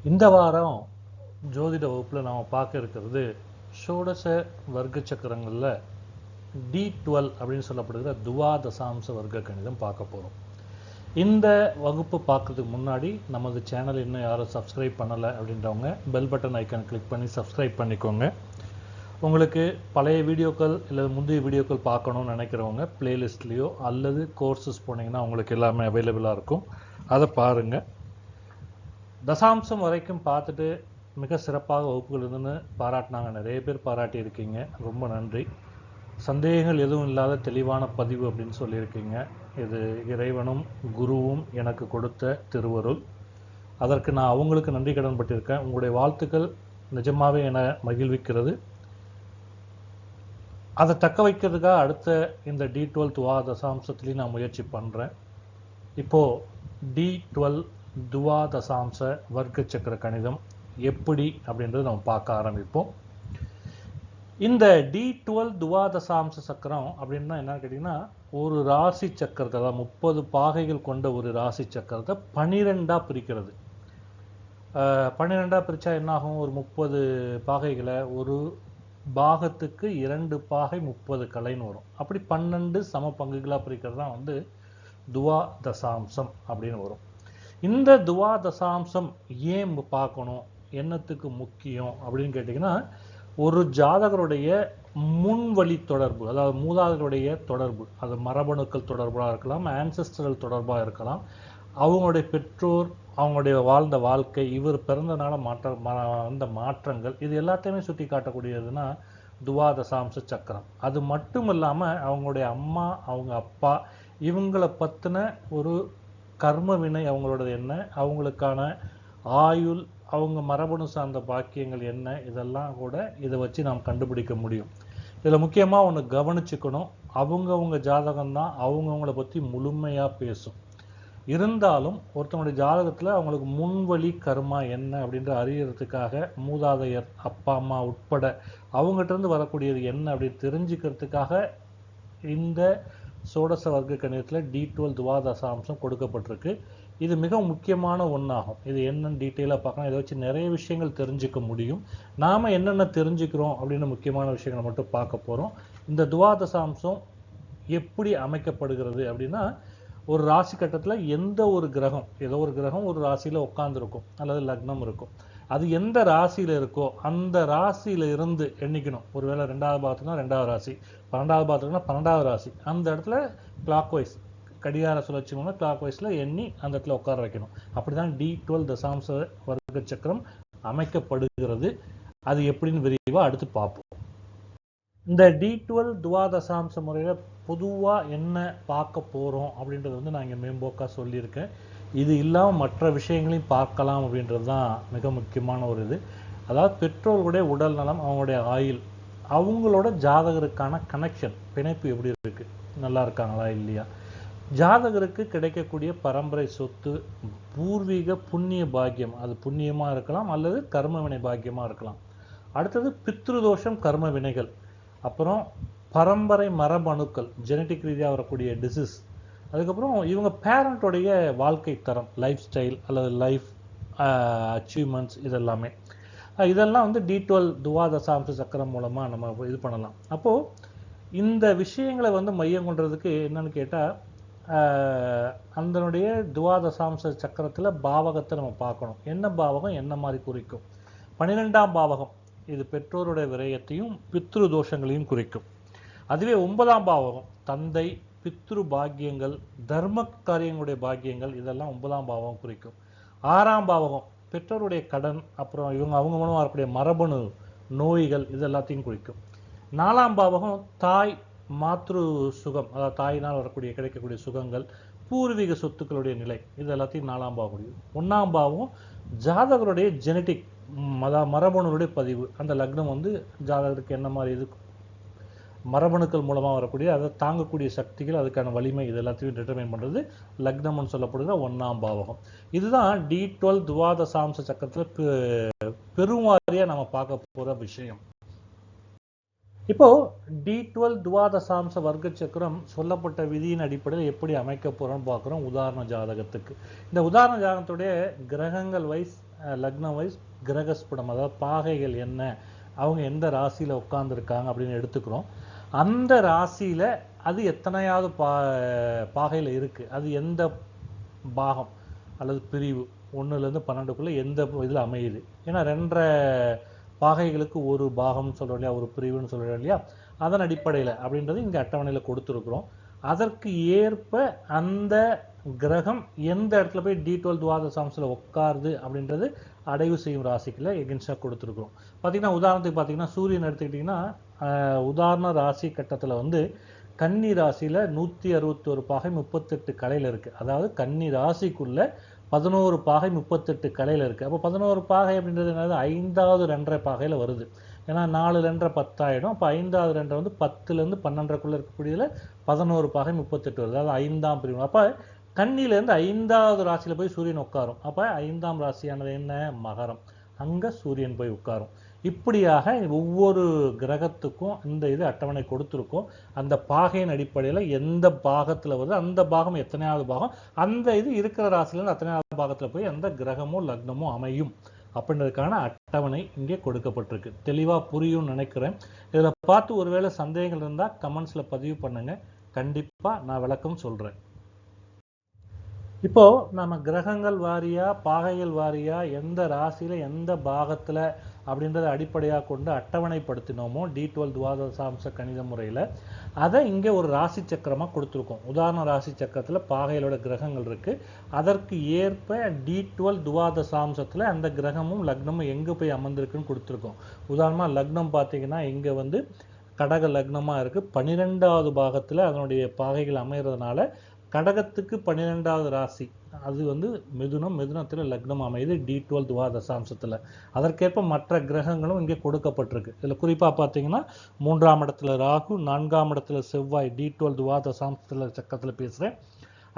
இந்த வாரம் ஜோதிட வகுப்பில் நாம் பார்க்க இருக்கிறது ஷோடச வர்க்க சக்கரங்களில் D12 அப்படின்னு சொல்லப்படுகிற துவாதசாம்ச வர்க்க கணிதம் பார்க்க போகிறோம். இந்த வகுப்பு பார்க்கறதுக்கு முன்னாடி நமது சேனல் இன்னும் யாரும் சப்ஸ்கிரைப் பண்ணலை அப்படின்றவங்க பெல் பட்டன் ஐக்கான் கிளிக் பண்ணி சப்ஸ்கிரைப் பண்ணிக்கோங்க. உங்களுக்கு பழைய வீடியோக்கள் இல்லை முந்தைய வீடியோக்கள் பார்க்கணும்னு நினைக்கிறவங்க பிளேலிஸ்ட்லேயோ அல்லது கோர்சஸ் போனீங்கன்னா உங்களுக்கு எல்லாமே அவைலபிளாக இருக்கும், அதை பாருங்கள். தசாம்சம் வரைக்கும் பார்த்துட்டு மிக சிறப்பாக வகுப்புகள் இருந்துன்னு பாராட்டினாங்க. நிறைய பேர் பாராட்டி இருக்கீங்க, ரொம்ப நன்றி. சந்தேகங்கள் எதுவும் இல்லாத தெளிவான பதிவு அப்படின்னு சொல்லியிருக்கீங்க. இது இறைவனும் குருவும் எனக்கு கொடுத்த திருவருள். அதற்கு நான் அவங்களுக்கு நன்றி கடன் பட்டிருக்கேன். உங்களுடைய வாழ்த்துக்கள் நிஜமாகவே என மகிழ்விக்கிறது. அதை தக்க வைக்கிறதுக்காக அடுத்த இந்த D12 தசாம்சத்துலேயும் நான் முயற்சி பண்ணுறேன். இப்போது D12 துவாதசாம்ச வர்க்க சக்கர கணிதம் எப்படி அப்படின்றது நம்ம பார்க்க ஆரம்பிப்போம். இந்த D12 துவாதசாம்ச சக்கரம் அப்படின்னா என்னன்னு கேட்டிங்கன்னா, ஒரு ராசி சக்கரத்தை, அதாவது 30 பாகைகள் கொண்ட ஒரு ராசி சக்கரத்தை 12ஆக பிரிக்கிறது. 12ஆக பிரித்தா என்னாகும்? ஒரு 30 பாகைகளை ஒரு பாகத்துக்கு 2 பாகை 30 கலைன்னு வரும். அப்படி 12 சம பங்குகளாக பிரிக்கிறது தான் வந்து துவாதசாம்சம் அப்படின்னு வரும். இந்த துவாதசாம்சம் ஏன் பார்க்கணும், என்னத்துக்கு முக்கியம் அப்படின்னு கேட்டிங்கன்னா, ஒரு ஜாதகருடைய முன்வழி தொடர்பு, அதாவது மூதாதையருடைய தொடர்பு, அது மரபணுக்கள் தொடர்பாக இருக்கலாம், ஆன்செஸ்டரல் தொடர்பாக இருக்கலாம், அவங்களுடைய பெற்றோர், அவங்களுடைய வாழ்ந்த வாழ்க்கை, இவர் பிறந்தனால அந்த மாற்றங்கள், இது எல்லாத்தையுமே சுட்டி காட்டக்கூடியதுன்னா துவாதசாம்ச சக்கரம். அது மட்டும் இல்லாமல் அவங்களுடைய அம்மா, அவங்க அப்பா, இவங்களை பற்றின ஒரு கர்ம வினை அவங்களோடது என்ன, அவங்களுக்கான ஆயுள், அவங்க மரபணு சார்ந்த பாக்கியங்கள் என்ன, இதெல்லாம் கூட இதை வச்சு நாம் கண்டுபிடிக்க முடியும். இதில் முக்கியமாக ஒன்று கவனிச்சுக்கணும், அவங்கவுங்க ஜாதகம்தான் அவங்கவுங்கள பற்றி முழுமையாக பேசும். இருந்தாலும் ஒருத்தவங்களுடைய ஜாதகத்தில் அவங்களுக்கு முன்வழி கர்மா என்ன அப்படின்ற அறியறதுக்காக மூதாதையர், அப்பா அம்மா உட்பட அவங்ககிட்ட வரக்கூடியது என்ன அப்படின்னு தெரிஞ்சுக்கிறதுக்காக இந்த சோடச வர்க்க கணிதத்தில் D12 துவாதசாம்சம் கொடுக்கப்பட்டிருக்கு. இது மிக முக்கியமான ஒன்றாகும். இது என்னன்னு டீட்டெயிலாக பார்க்கலாம். இதை வச்சு நிறைய விஷயங்கள் தெரிஞ்சுக்க முடியும். நாம் என்னென்ன தெரிஞ்சுக்கிறோம் அப்படின்னு முக்கியமான விஷயங்களை மட்டும் பார்க்க போகிறோம். இந்த துவாதசாம்சம் எப்படி அமைக்கப்படுகிறது அப்படின்னா, ஒரு ராசி கட்டத்தில் எந்த ஒரு கிரகம், ஏதோ ஒரு கிரகம் ஒரு ராசியில் உட்காந்துருக்கும் அல்லது லக்னம் இருக்கும். அது எந்த ராசியில் இருக்கோ அந்த ராசியில் இருந்து எண்ணிக்கணும். ஒருவேளை 2வது பாகத்துக்குனா 2வது ராசி, 12வது பாகத்துக்குனா 12வது ராசி, அந்த இடத்துல கிளாக் வைஸ் கடிகார சுழற்சி மூலம் கிளாக் வைஸில் எண்ணி அந்த இடத்துல உட்கார வைக்கணும். அப்படி தான் D12 தசாம்ச வர்க்க சக்கரம் அமைக்கப்படுகிறது. அது எப்படின்னு விரிவாக அடுத்து பார்ப்போம். இந்த D12 துவாதசாம்ச முறையில் பொதுவாக என்ன பார்க்க போகிறோம் அப்படின்றது வந்து நான் இங்கே மேம்போக்காக சொல்லியிருக்கேன். இது இல்லாமல் மற்ற விஷயங்களையும் பார்க்கலாம் அப்படின்றது தான் மிக முக்கியமான ஒரு இது. அதாவது பெற்றோர்களுடைய உடல் நலம், அவங்களுடைய ஆயுள், அவங்களோட ஜாதகருக்கான கனெக்ஷன், பிணைப்பு எப்படி இருக்குது, நல்லா இருக்காங்களா இல்லையா, ஜாதகருக்கு கிடைக்கக்கூடிய பரம்பரை சொத்து, பூர்வீக புண்ணிய பாக்கியம், அது புண்ணியமாக இருக்கலாம் அல்லது கர்மவினை பாக்கியமாக இருக்கலாம். அடுத்தது பித்ருதோஷம், கர்ம வினைகள், அப்புறம் பரம்பரை மரபணுக்கள், ஜெனட்டிக் ரீதியாக வரக்கூடிய டிசீஸ், அதுக்கப்புறம் இவங்க பேரண்ட்டோடைய வாழ்க்கை தரம், லைஃப் ஸ்டைல் அல்லது லைஃப் அச்சீவ்மெண்ட்ஸ், இதெல்லாம் வந்து D12 துவாதசாம்ச சக்கரம் மூலமாக நம்ம இது பண்ணலாம். அப்போது இந்த விஷயங்களை வந்து மையம் கொண்டதுக்கு என்னன்னு கேட்டால், அதனுடைய துவாதசாம்ச சக்கரத்தில் பாவகத்தை நம்ம பார்க்கணும். என்ன பாவகம் என்ன மாதிரி குறிக்கும்? 12ஆம் பாவகம் இது பெற்றோருடைய விரயத்தையும் பித்ரு தோஷங்களையும் குறிக்கும். அதுவே 9ஆம் பாவகம் தந்தை, பித்ரு பாக்கியங்கள், தர்ம காரியங்களுடைய பாக்கியங்கள், இதெல்லாம் 9ஆம் பாவகம் குறிக்கும். 6ஆம் பாவகம் பெற்றோருடைய கடன், அப்புறம் அவங்க மூலமாக வரக்கூடிய மரபணு நோய்கள், இது எல்லாத்தையும் குறிக்கும். 4ஆம் பாவகம் தாய், மாத்ரு சுகம், அதாவது தாயினால் வரக்கூடிய கிடைக்கக்கூடிய சுகங்கள், பூர்வீக சொத்துக்களுடைய நிலை, இது எல்லாத்தையும் 4ஆம் பாவம் குறிக்கும். 1ஆம் பாவம் ஜாதகருடைய ஜெனட்டிக், அதாவது மரபணுடைய பதிவு, அந்த லக்னம் வந்து ஜாதகருக்கு என்ன மாதிரி இது மரபணுக்கள் மூலமாக வரக்கூடிய அதை தாங்கக்கூடிய சக்திகள், அதுக்கான வலிமை, இது எல்லாத்தையும் டிட்டர்மைன் பண்ணுறது லக்னம்னு சொல்லப்படுகிற 1ஆம் பாவகம். இதுதான் D12 துவாதசாம்ச சக்கரத்தில் பெருவாரியாக நம்ம பார்க்க போகிற விஷயம். இப்போ D12 துவாதசாம்ச வர்க்க சக்கரம் சொல்லப்பட்ட விதியின் அடிப்படையில் எப்படி அமைக்க போறோம்னு பார்க்குறோம் உதாரண ஜாதகத்துக்கு. இந்த உதாரண ஜாதகத்துடைய கிரகங்கள் வைஸ், லக்னம் வைஸ், கிரகஸ்புடம் அதாவது பாகைகள் என்ன, அவங்க எந்த ராசியில உட்கார்ந்துருக்காங்க அப்படின்னு எடுத்துக்கிறோம். அந்த ராசியில அது எத்தனையாவது பாகையில இருக்கு, அது எந்த பாகம் அல்லது பிரிவு 1லேருந்து 12க்குள்ள எந்த இதில் அமையுது. ஏன்னா 2 பாகைகளுக்கு ஒரு பாகம்னு சொல்கிறோம் இல்லையா, ஒரு பிரிவுன்னு சொல்கிறோம் இல்லையா, அதன் அடிப்படையில் அப்படின்றது இங்கே அட்டவணையில் கொடுத்துருக்குறோம். அதற்கு ஏற்ப அந்த கிரகம் எந்த இடத்துல போய் D12 துவாதசாம்சில் உட்காருது அப்படின்றது அடைவு செய்யும் ராசிக்குள்ள எகென்ஸ்டாக கொடுத்துருக்குறோம். பார்த்தீங்கன்னா உதாரணத்துக்கு பார்த்தீங்கன்னா சூரியன் எடுத்துக்கிட்டிங்கன்னா உதாரண ராசி கட்டத்தில் வந்து கன்னி ராசியில் 161 பாகை 38 கலையில் இருக்குது. அதாவது கன்னி ராசிக்குள்ள 11 பாகை 38 கலையில் இருக்குது. அப்போ 11 பாகை அப்படின்றது என்னது, 5வது 2.5 பாகையில் வருது. ஏன்னா 4 2 10 ஆகிடும். அப்போ 5வது 2 வந்து 10லேருந்து 12க்குள்ளே இருக்கக்கூடியதில் 11 பாகை 38 வருது. அதாவது 5ஆம் பிரிவு. அப்போ கன்னியிலேருந்து 5வது ராசியில் போய் சூரியன் உட்காரும். அப்போ 5ஆம் ராசியானது என்ன, மகரம். அங்கே சூரியன் போய் உட்காரும். இப்படியாக ஒவ்வொரு கிரகத்துக்கும் இந்த இது அட்டவணை கொடுத்துருக்கோம். அந்த பாகையின் அடிப்படையில் எந்த பாகத்தில் வருது, அந்த பாகம் எத்தனையாவது பாகம், அந்த இது இருக்கிற ராசியிலேருந்து அத்தனையாவது பாகத்தில் போய் அந்த கிரகமோ லக்னமோ அமையும் அப்படின்றதுக்கான அட்டவணை இங்கே கொடுக்கப்பட்டிருக்கு. தெளிவாக புரியும்னு நினைக்கிறேன். இதில் பார்த்து ஒருவேளை சந்தேகங்கள் இருந்தால் கமெண்ட்ஸில் பதிவு பண்ணுங்க, கண்டிப்பாக நான் விளக்கம் சொல்கிறேன். இப்போ நம்ம கிரகங்கள் வாரியா, பாகைகள் வாரியா, எந்த ராசியில எந்த பாகத்துல அப்படின்றத அடிப்படையாக கொண்டு அட்டவணைப்படுத்தினோமோ D12 துவாதசாம்ச கணித முறையில், அதை இங்கே ஒரு ராசி சக்கரமாக கொடுத்துருக்கோம். உதாரண ராசி சக்கரத்தில் பாகைகளோட கிரகங்கள் இருக்குது. அதற்கு ஏற்ப D12 துவாதசாம்சத்தில் அந்த கிரகமும் லக்னமும் எங்கே போய் அமர்ந்திருக்குன்னு கொடுத்துருக்கோம். உதாரணமாக லக்னம் பார்த்தீங்கன்னா இங்கே வந்து கடக லக்னமாக இருக்குது. 12வது பாகத்தில் அதனுடைய பாகைகள் அமைகிறதுனால கடகத்துக்கு 12வது ராசி அது வந்து மிதுனம், மிதுனத்தில் லக்னம் அமையுது D12 துவாதசாம்சத்தில். அதற்கேற்ப மற்ற கிரகங்களும் இங்கே கொடுக்கப்பட்டிருக்கு. இதில் குறிப்பாக பார்த்தீங்கன்னா 3ஆம் இடத்துல ராகு, 4ஆம் இடத்துல செவ்வாய், D12 துவாதசாம்சத்தில் சக்கரத்தில் பேசுகிறேன்.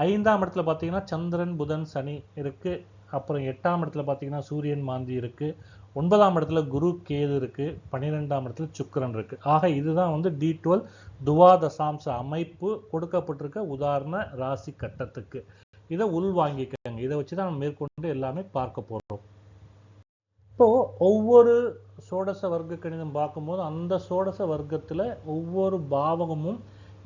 5ஆம் இடத்துல பார்த்தீங்கன்னா சந்திரன், புதன், சனி இருக்குது. அப்புறம் 8ஆம் இடத்துல பார்த்தீங்கன்னா சூரியன், மாந்தி இருக்குது. 9ஆம் இடத்துல குரு, கேது இருக்குது. 12ஆம் இடத்துல சுக்கிரன் இருக்குது. ஆக இதுதான் வந்து D12 துவாதசாம்ச அமைப்பு கொடுக்கப்பட்டிருக்க உதாரண ராசி கட்டத்துக்கு. இதை உள்வாங்கிக்கங்க. இதை வச்சு தான் நம்ம மேற்கொண்டு எல்லாமே பார்க்க போகிறோம். இப்போ ஒவ்வொரு சோடச வர்க்க கணிதம் பார்க்கும்போது அந்த சோடச வர்க்கத்தில் ஒவ்வொரு பாவகமும்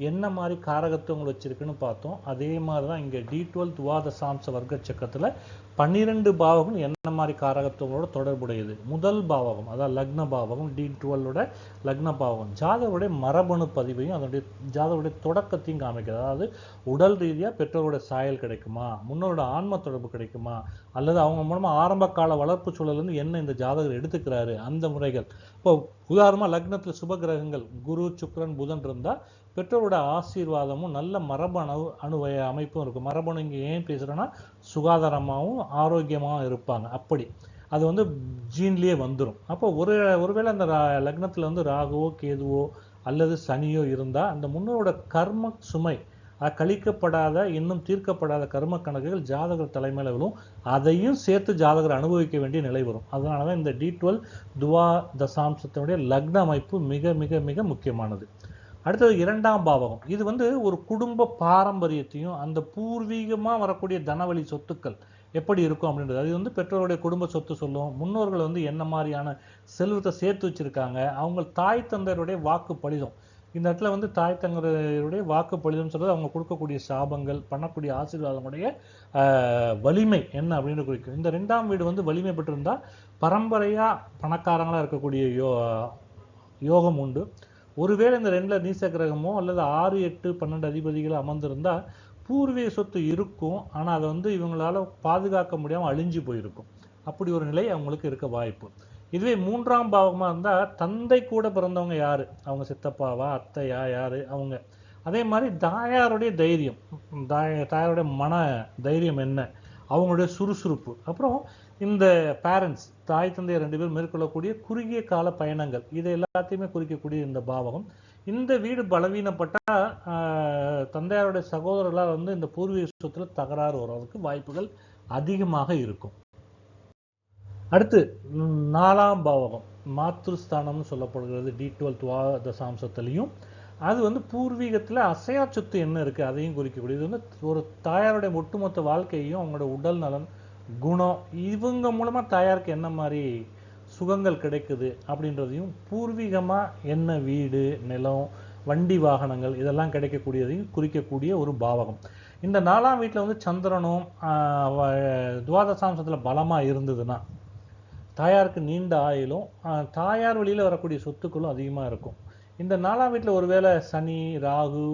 என்ன மாதிரி காரகத்துவங்கள் வச்சிருக்குன்னு பார்த்தோம். அதே மாதிரி தான் இங்கே D12 துவாதசாம்ச வர்க்க சக்கரத்தில் 12 பாவகம் என்ன மாதிரி காரகத்துவங்களோட தொடர்புடையது. முதல் பாவகம் அதாவது லக்ன பாவகம், D12ஓட லக்ன பாவகம் ஜாதகருடைய மரபணு பதிவையும் அதனுடைய ஜாதகருடைய தொடக்கத்தையும் காமிக்கிறது. அதாவது உடல் ரீதியாக பெற்றோருடைய சாயல் கிடைக்குமா, முன்னோரோட ஆன்ம தொடர்பு கிடைக்குமா, அல்லது அவங்க மூலமாக ஆரம்ப கால வளர்ப்பு சூழலேருந்து என்ன இந்த ஜாதகர் எடுத்துக்கிறாரு, அந்த முறைகள். இப்போ உதாரணமாக லக்னத்தில் சுப கிரகங்கள் குரு, சுக்கிரன், புதன் இருந்தால் பெற்றோரோட ஆசீர்வாதமும் நல்ல மரபணு அமைப்பும் இருக்கும். மரபணு இங்கே ஏன் பேசுகிறேன்னா சுகாதாரமாகவும் ஆரோக்கியமாகவும் இருப்பாங்க. அப்படி அது வந்து ஜீன்லேயே வந்துடும். அப்போ ஒருவேளை அந்த லக்னத்தில் வந்து ராகுவோ, கேதுவோ அல்லது சனியோ இருந்தால் அந்த முன்னோரோட கர்ம சுமை, கழிக்கப்படாத இன்னும் தீர்க்கப்படாத கர்ம கணக்குகள் ஜாதகர் தலைமையில் விழும். அதையும் சேர்த்து ஜாதகர் அனுபவிக்க வேண்டிய நிலை வரும். அதனால தான் இந்த D12 துவாதசாம்சத்தினுடைய லக்ன அமைப்பு மிக மிக மிக முக்கியமானது. அடுத்தது 2ஆம் பாவகம். இது வந்து ஒரு குடும்ப பாரம்பரியத்தையும் அந்த பூர்வீகமாக வரக்கூடிய தனவழி சொத்துக்கள் எப்படி இருக்கும் அப்படின்றது. அது வந்து பெற்றோருடைய குடும்ப சொத்து சொல்லும். முன்னோர்கள் வந்து என்ன மாதிரியான செல்வத்தை சேர்த்து வச்சிருக்காங்க, அவங்க தாய் தந்தையருடைய வாக்கு பலிதம். இந்த இடத்துல வந்து தாய் தந்தையருடைய வாக்கு பலிதம் சொல்றது அவங்க கொடுக்கக்கூடிய சாபங்கள், பண்ணக்கூடிய ஆசீர்வாதங்களுடைய வலிமை என்ன அப்படின்னு குறிக்கும். இந்த 2ஆம் வீடு வந்து வலிமை பெற்றிருந்தா பரம்பரையா பணக்காரங்களா இருக்கக்கூடிய யோகம் உண்டு. ஒருவேளை இந்த 2ல நீச கிரகமோ அல்லது 6, 8, 12 அதிபதிகள் அமர்ந்திருந்தா பூர்வீக சொத்து இருக்கும், ஆனால் அதை வந்து இவங்களால பாதுகாக்க முடியாமல் அழிஞ்சு போயிருக்கும். அப்படி ஒரு நிலை அவங்களுக்கு இருக்க வாய்ப்பு. இதுவே 3ஆம் பாவமாக இருந்தால் தந்தை கூட பிறந்தவங்க யாரு, அவங்க சித்தப்பாவா, அத்தையா, யாரு அவங்க. அதே மாதிரி தாயாருடைய தைரியம், தாயாருடைய மன தைரியம் என்ன, அவங்களுடைய சுறுசுறுப்பு. அப்புறம் இந்த பேரண்ட்ஸ், தாய் தந்தையை 2 பேர் மேற்கொள்ளக்கூடிய குறுகிய கால பயணங்கள், இதை எல்லாத்தையுமே குறிக்கக்கூடிய இந்த பாவகம். இந்த வீடு பலவீனப்பட்டா தந்தையாருடைய சகோதரர்களால் வந்து இந்த பூர்வீக சொத்துல தகராறு வருவதற்கு வாய்ப்புகள் அதிகமாக இருக்கும். அடுத்து 4ஆம் பாவகம் மாத்ருஸ்தானம்னு சொல்லப்படுகிறது D12 துவாதசாம்சத்திலையும். அது வந்து பூர்வீகத்தில் அசையா சொத்து என்ன இருக்குது அதையும் குறிக்கக்கூடியது. வந்து ஒரு தாயாருடைய ஒட்டுமொத்த வாழ்க்கையும் அவங்களோட உடல் நலன், குணம், இவங்க மூலமாக தாயாருக்கு என்ன மாதிரி சுகங்கள் கிடைக்குது அப்படின்றதையும், பூர்வீகமாக என்ன வீடு, நிலம், வண்டி வாகனங்கள் இதெல்லாம் கிடைக்கக்கூடியதையும் குறிக்கக்கூடிய ஒரு பாவகம். இந்த 4ஆம் வீட்டில் வந்து சந்திரனும் துவாதசாம்சத்தில் பலமாக இருந்ததுன்னா தாயாருக்கு நீண்ட ஆயுளும் தாயார் வழியில் வரக்கூடிய சொத்துக்களும் அதிகமாக இருக்கும். இந்த 4ஆம் வீட்டில் ஒருவேளை சனி, ராகு,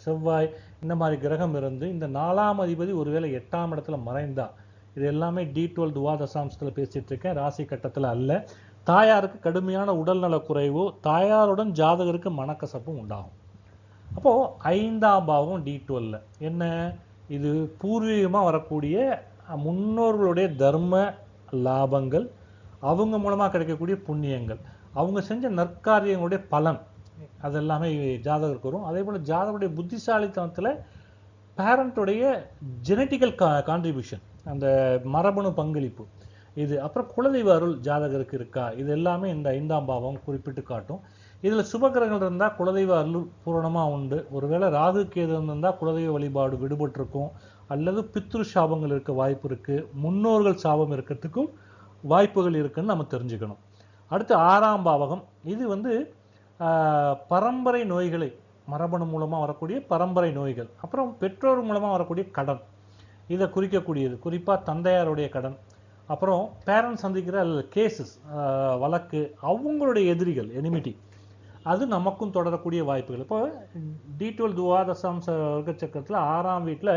செவ்வாய் இந்த மாதிரி கிரகம் இருந்து இந்த 4ஆம் அதிபதி ஒருவேளை 8ஆம் இடத்துல மறைந்தா, இது எல்லாமே D12 துவாதசாம்சத்தில் பேசிட்டு இருக்கேன், ராசி கட்டத்தில் அல்ல. தாயாருக்கு கடுமையான உடல்நல குறைவு, தாயாருடன் ஜாதகருக்கு மனக்கசப்பும் உண்டாகும். அப்போது 5ஆம் பாவம் D12 என்ன, இது பூர்வீகமாக வரக்கூடிய முன்னோர்களுடைய தர்ம லாபங்கள், அவங்க மூலமாக கிடைக்கக்கூடிய புண்ணியங்கள், அவங்க செஞ்ச நற்காரியங்களுடைய பலன், அதெல்லாமே ஜாதகருக்கு வரும். அதே போல் ஜாதகருடைய புத்திசாலித்தனத்தில் பேரண்ட்டுடைய ஜெனட்டிக்கல் கான்ட்ரிபியூஷன், அந்த மரபணு பங்களிப்பு இது, அப்புறம் குலதெய்வ அருள் ஜாதகருக்கு இருக்கா, இது எல்லாமே இந்த 5ஆம் பாவம் குறிப்பிட்டு காட்டும். இதில் சுபகிரகங்கள் இருந்தால் குலதெய்வ அருள் பூரணமாக உண்டு. ஒருவேளை ராகு கேது இருந்தால் குலதெய்வ வழிபாடு விடுபட்டிருக்கும், அல்லது பித்ரு சாபங்கள் இருக்க வாய்ப்பு இருக்குது, முன்னோர்கள் சாபம் இருக்கிறதுக்கும் வாய்ப்புகள் இருக்குன்னு நம்ம தெரிஞ்சுக்கணும். அடுத்து 6ஆம் பாவகம், இது வந்து பரம்பரை நோய்களை, மரபணு மூலமாக வரக்கூடிய பரம்பரை நோய்கள், அப்புறம் பெற்றோர் மூலமாக வரக்கூடிய கடன், இதை குறிக்கக்கூடியது. குறிப்பாக தந்தையாருடைய கடன், அப்புறம் பேரண்ட்ஸ் சந்திக்கிற கேசஸ், வழக்கு, அவங்களுடைய எதிரிகள், எனிமிட்டி, அது நமக்கும் தொடரக்கூடிய வாய்ப்புகள். இப்போ D12 துவாதசாம்ச வர்க்க சக்கரத்தில் 6ஆம் வீட்டில்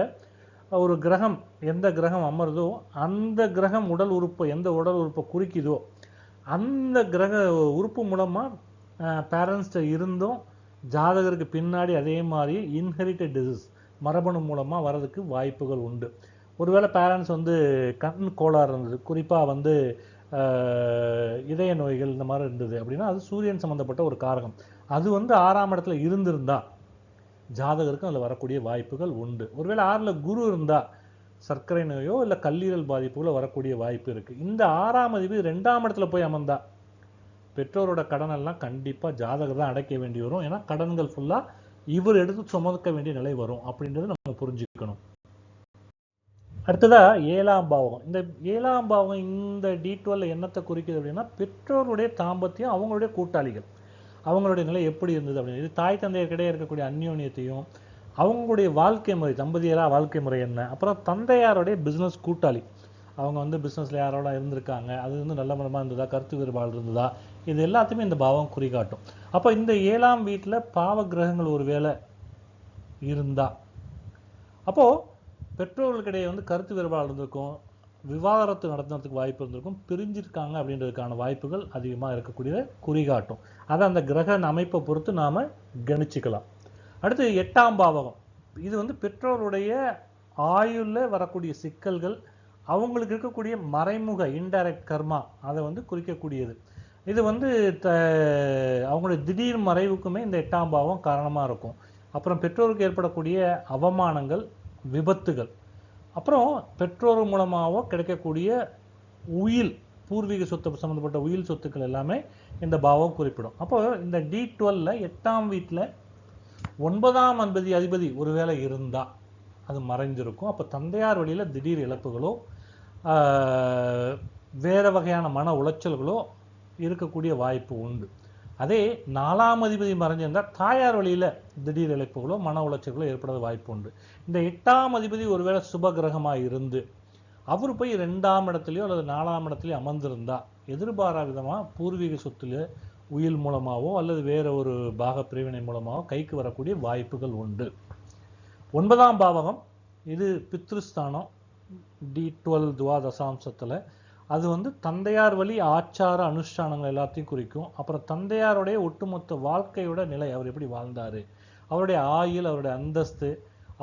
ஒரு கிரகம், எந்த கிரகம் அமருதோ அந்த கிரகம் உடல் உறுப்பை, எந்த உடல் உறுப்பை குறிக்குதோ அந்த கிரக உறுப்பு மூலமாக பேரண்ட்ஸ்ட இருந்தும் ஜாதகருக்கு பின்னாடி அதே மாதிரி இன்ஹெரிட்டட் டிசீஸ், மரபணு மூலமாக வர்றதுக்கு வாய்ப்புகள் உண்டு. ஒருவேளை பேரண்ட்ஸ் வந்து கண் கோளாறு இருந்தது, குறிப்பாக வந்து இதய நோய்கள் இந்த மாதிரி இருந்தது அப்படின்னா அது சூரியன் சம்மந்தப்பட்ட ஒரு காரகம், அது வந்து 6ஆம் இடத்துல இருந்திருந்தா ஜாதகருக்கும் அதில் வரக்கூடிய வாய்ப்புகள் உண்டு. ஒருவேளை 6ல் குரு இருந்தால் சர்க்கரை நோயோ இல்லை கல்லீரல் பாதிப்புகளோ வரக்கூடிய வாய்ப்பு இருக்குது. இந்த 6ஆம் அதிபதி 2ஆம் இடத்துல போய் அமர்ந்தா பெற்றோரோட கடனெல்லாம் கண்டிப்பாக ஜாதகர் தான் அடைக்க வேண்டி வரும். ஏன்னா கடன்கள் ஃபுல்லாக இவர் எடுத்து சுமக்க வேண்டிய நிலை வரும் அப்படின்றது நம்ம புரிஞ்சுக்கணும். அடுத்ததா 7ஆம் பாவகம். இந்த 7ஆம் பாவகம் இந்த D12 என்னத்தை குறிக்குது அப்படின்னா பெற்றோருடைய தாம்பத்தியம், அவங்களுடைய கூட்டாளிகள், அவங்களுடைய நிலை எப்படி இருந்தது அப்படின்னு, இது தாய் தந்தையர்கிடையே இருக்கக்கூடிய அந்யோன்யத்தையும், அவங்களுடைய வாழ்க்கை முறை, தம்பதியராக வாழ்க்கை முறை என்ன, அப்புறம் தந்தையாருடைய பிஸ்னஸ் கூட்டாளி, அவங்க வந்து பிஸ்னஸில் யாரோட இருந்திருக்காங்க, அது வந்து நல்ல மனமாக இருந்ததா, கருத்து வேறுபாடு இருந்ததா, இது எல்லாத்தையுமே இந்த பாவம் குறிகாட்டும். அப்போ இந்த 7ஆம் வீட்டில் பாவ கிரகங்கள் ஒரு வேளை இருந்தா, அப்போது பெற்றோர்களுக்கிடையே வந்து கருத்து வேறுபாடு இருந்திருக்கும், விவாகரத்து நடத்துறதுக்கு வாய்ப்பு இருந்திருக்கும், பிரிஞ்சிருக்காங்க அப்படின்றதுக்கான வாய்ப்புகள் அதிகமாக இருக்கக்கூடியதை குறிகாட்டும். அதை அந்த கிரக அமைப்பை பொறுத்து நாம் கணிச்சுக்கலாம். அடுத்து 8ஆம் பாவகம், இது வந்து பெற்றோருடைய ஆயுளில் வரக்கூடிய சிக்கல்கள், அவங்களுக்கு இருக்கக்கூடிய மறைமுக இன்டைரக்ட் கர்மா, அதை வந்து குறிக்கக்கூடியது. இது வந்து அவங்களுடைய திடீர் மறைவுக்குமே இந்த 8ஆம் பாவம் காரணமாக இருக்கும். அப்புறம் பெற்றோருக்கு ஏற்படக்கூடிய அவமானங்கள், விபத்துகள், அப்புறம் பெற்றோர் மூலமாக கிடைக்கக்கூடிய உயில், பூர்வீக சொத்து சம்மந்தப்பட்ட உயில் சொத்துக்கள் எல்லாமே இந்த பாவம் குறிப்பிடும். அப்போ இந்த D12 8ஆம் வீட்டில் 9ஆம் அதிபதி ஒருவேளை இருந்தால் அது மறைஞ்சிருக்கும். அப்போ தந்தையார் வழியில் திடீர் இழப்புகளோ வேறு வகையான மன உளைச்சல்களோ இருக்கக்கூடிய வாய்ப்பு உண்டு. அதே 4ஆம் அதிபதி மறைஞ்சிருந்தால் தாயார் வழியில் திடீர் இழப்புகளோ மன உளைச்சல்களோ ஏற்பட வாய்ப்பு உண்டு. இந்த 8ஆம் அதிபதி ஒருவேளை சுப கிரகமாக இருந்து அவர் போய் 2ஆம் இடத்துலையோ அல்லது 4ஆம் இடத்துலையோ அமர்ந்திருந்தா எதிர்பாரா விதமாக பூர்வீக சொத்துல உயில் மூலமாகவோ அல்லது வேற ஒரு பாக பிரிவினை மூலமாகவோ கைக்கு வரக்கூடிய வாய்ப்புகள் உண்டு. 9ஆம் பாவகம், இது பித்ருஸ்தானம், D12 துவாதசாம்சத்தில், அது வந்து தந்தையார் வழி ஆச்சார அனுஷ்டானங்கள் எல்லாத்தையும் குறிக்கும். அப்புறம் தந்தையாருடைய ஒட்டுமொத்த வாழ்க்கையோட நிலை, அவர் எப்படி வாழ்ந்தார், அவருடைய ஆயுள், அவருடைய அந்தஸ்து,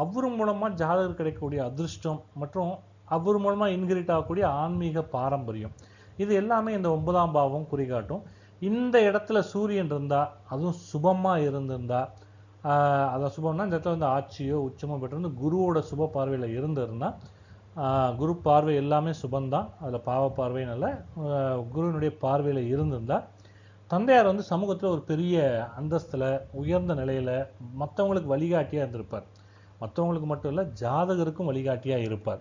அவர் மூலமாக ஜாதகர் கிடைக்கக்கூடிய அதிர்ஷ்டம், மற்றும் அவர் மூலமாக இன்ஹெரிட் ஆகக்கூடிய ஆன்மீக பாரம்பரியம், இது எல்லாமே இந்த 9ஆம் பாவம் குறிகாட்டும். இந்த இடத்துல சூரியன் இருந்தால், அதுவும் சுபமாக இருந்திருந்தா, அதை சுபம்னா இந்த இடத்துல வந்து ஆட்சியோ உச்சமோ பெற்று குருவோட சுப பார்வையில் இருந்திருந்தால் குரு பார்வை எல்லாமே சுபந்தான், அதில் பாவ பார்வைன்னு இல்லை. குருவினுடைய பார்வையில் இருந்திருந்தால் தந்தையார் வந்து சமூகத்தில் ஒரு பெரிய அந்தஸ்தில் உயர்ந்த நிலையில் மற்றவங்களுக்கு வழிகாட்டியாக இருந்திருப்பார். மற்றவங்களுக்கு மட்டும் இல்லை, ஜாதகருக்கும் வழிகாட்டியாக இருப்பார்.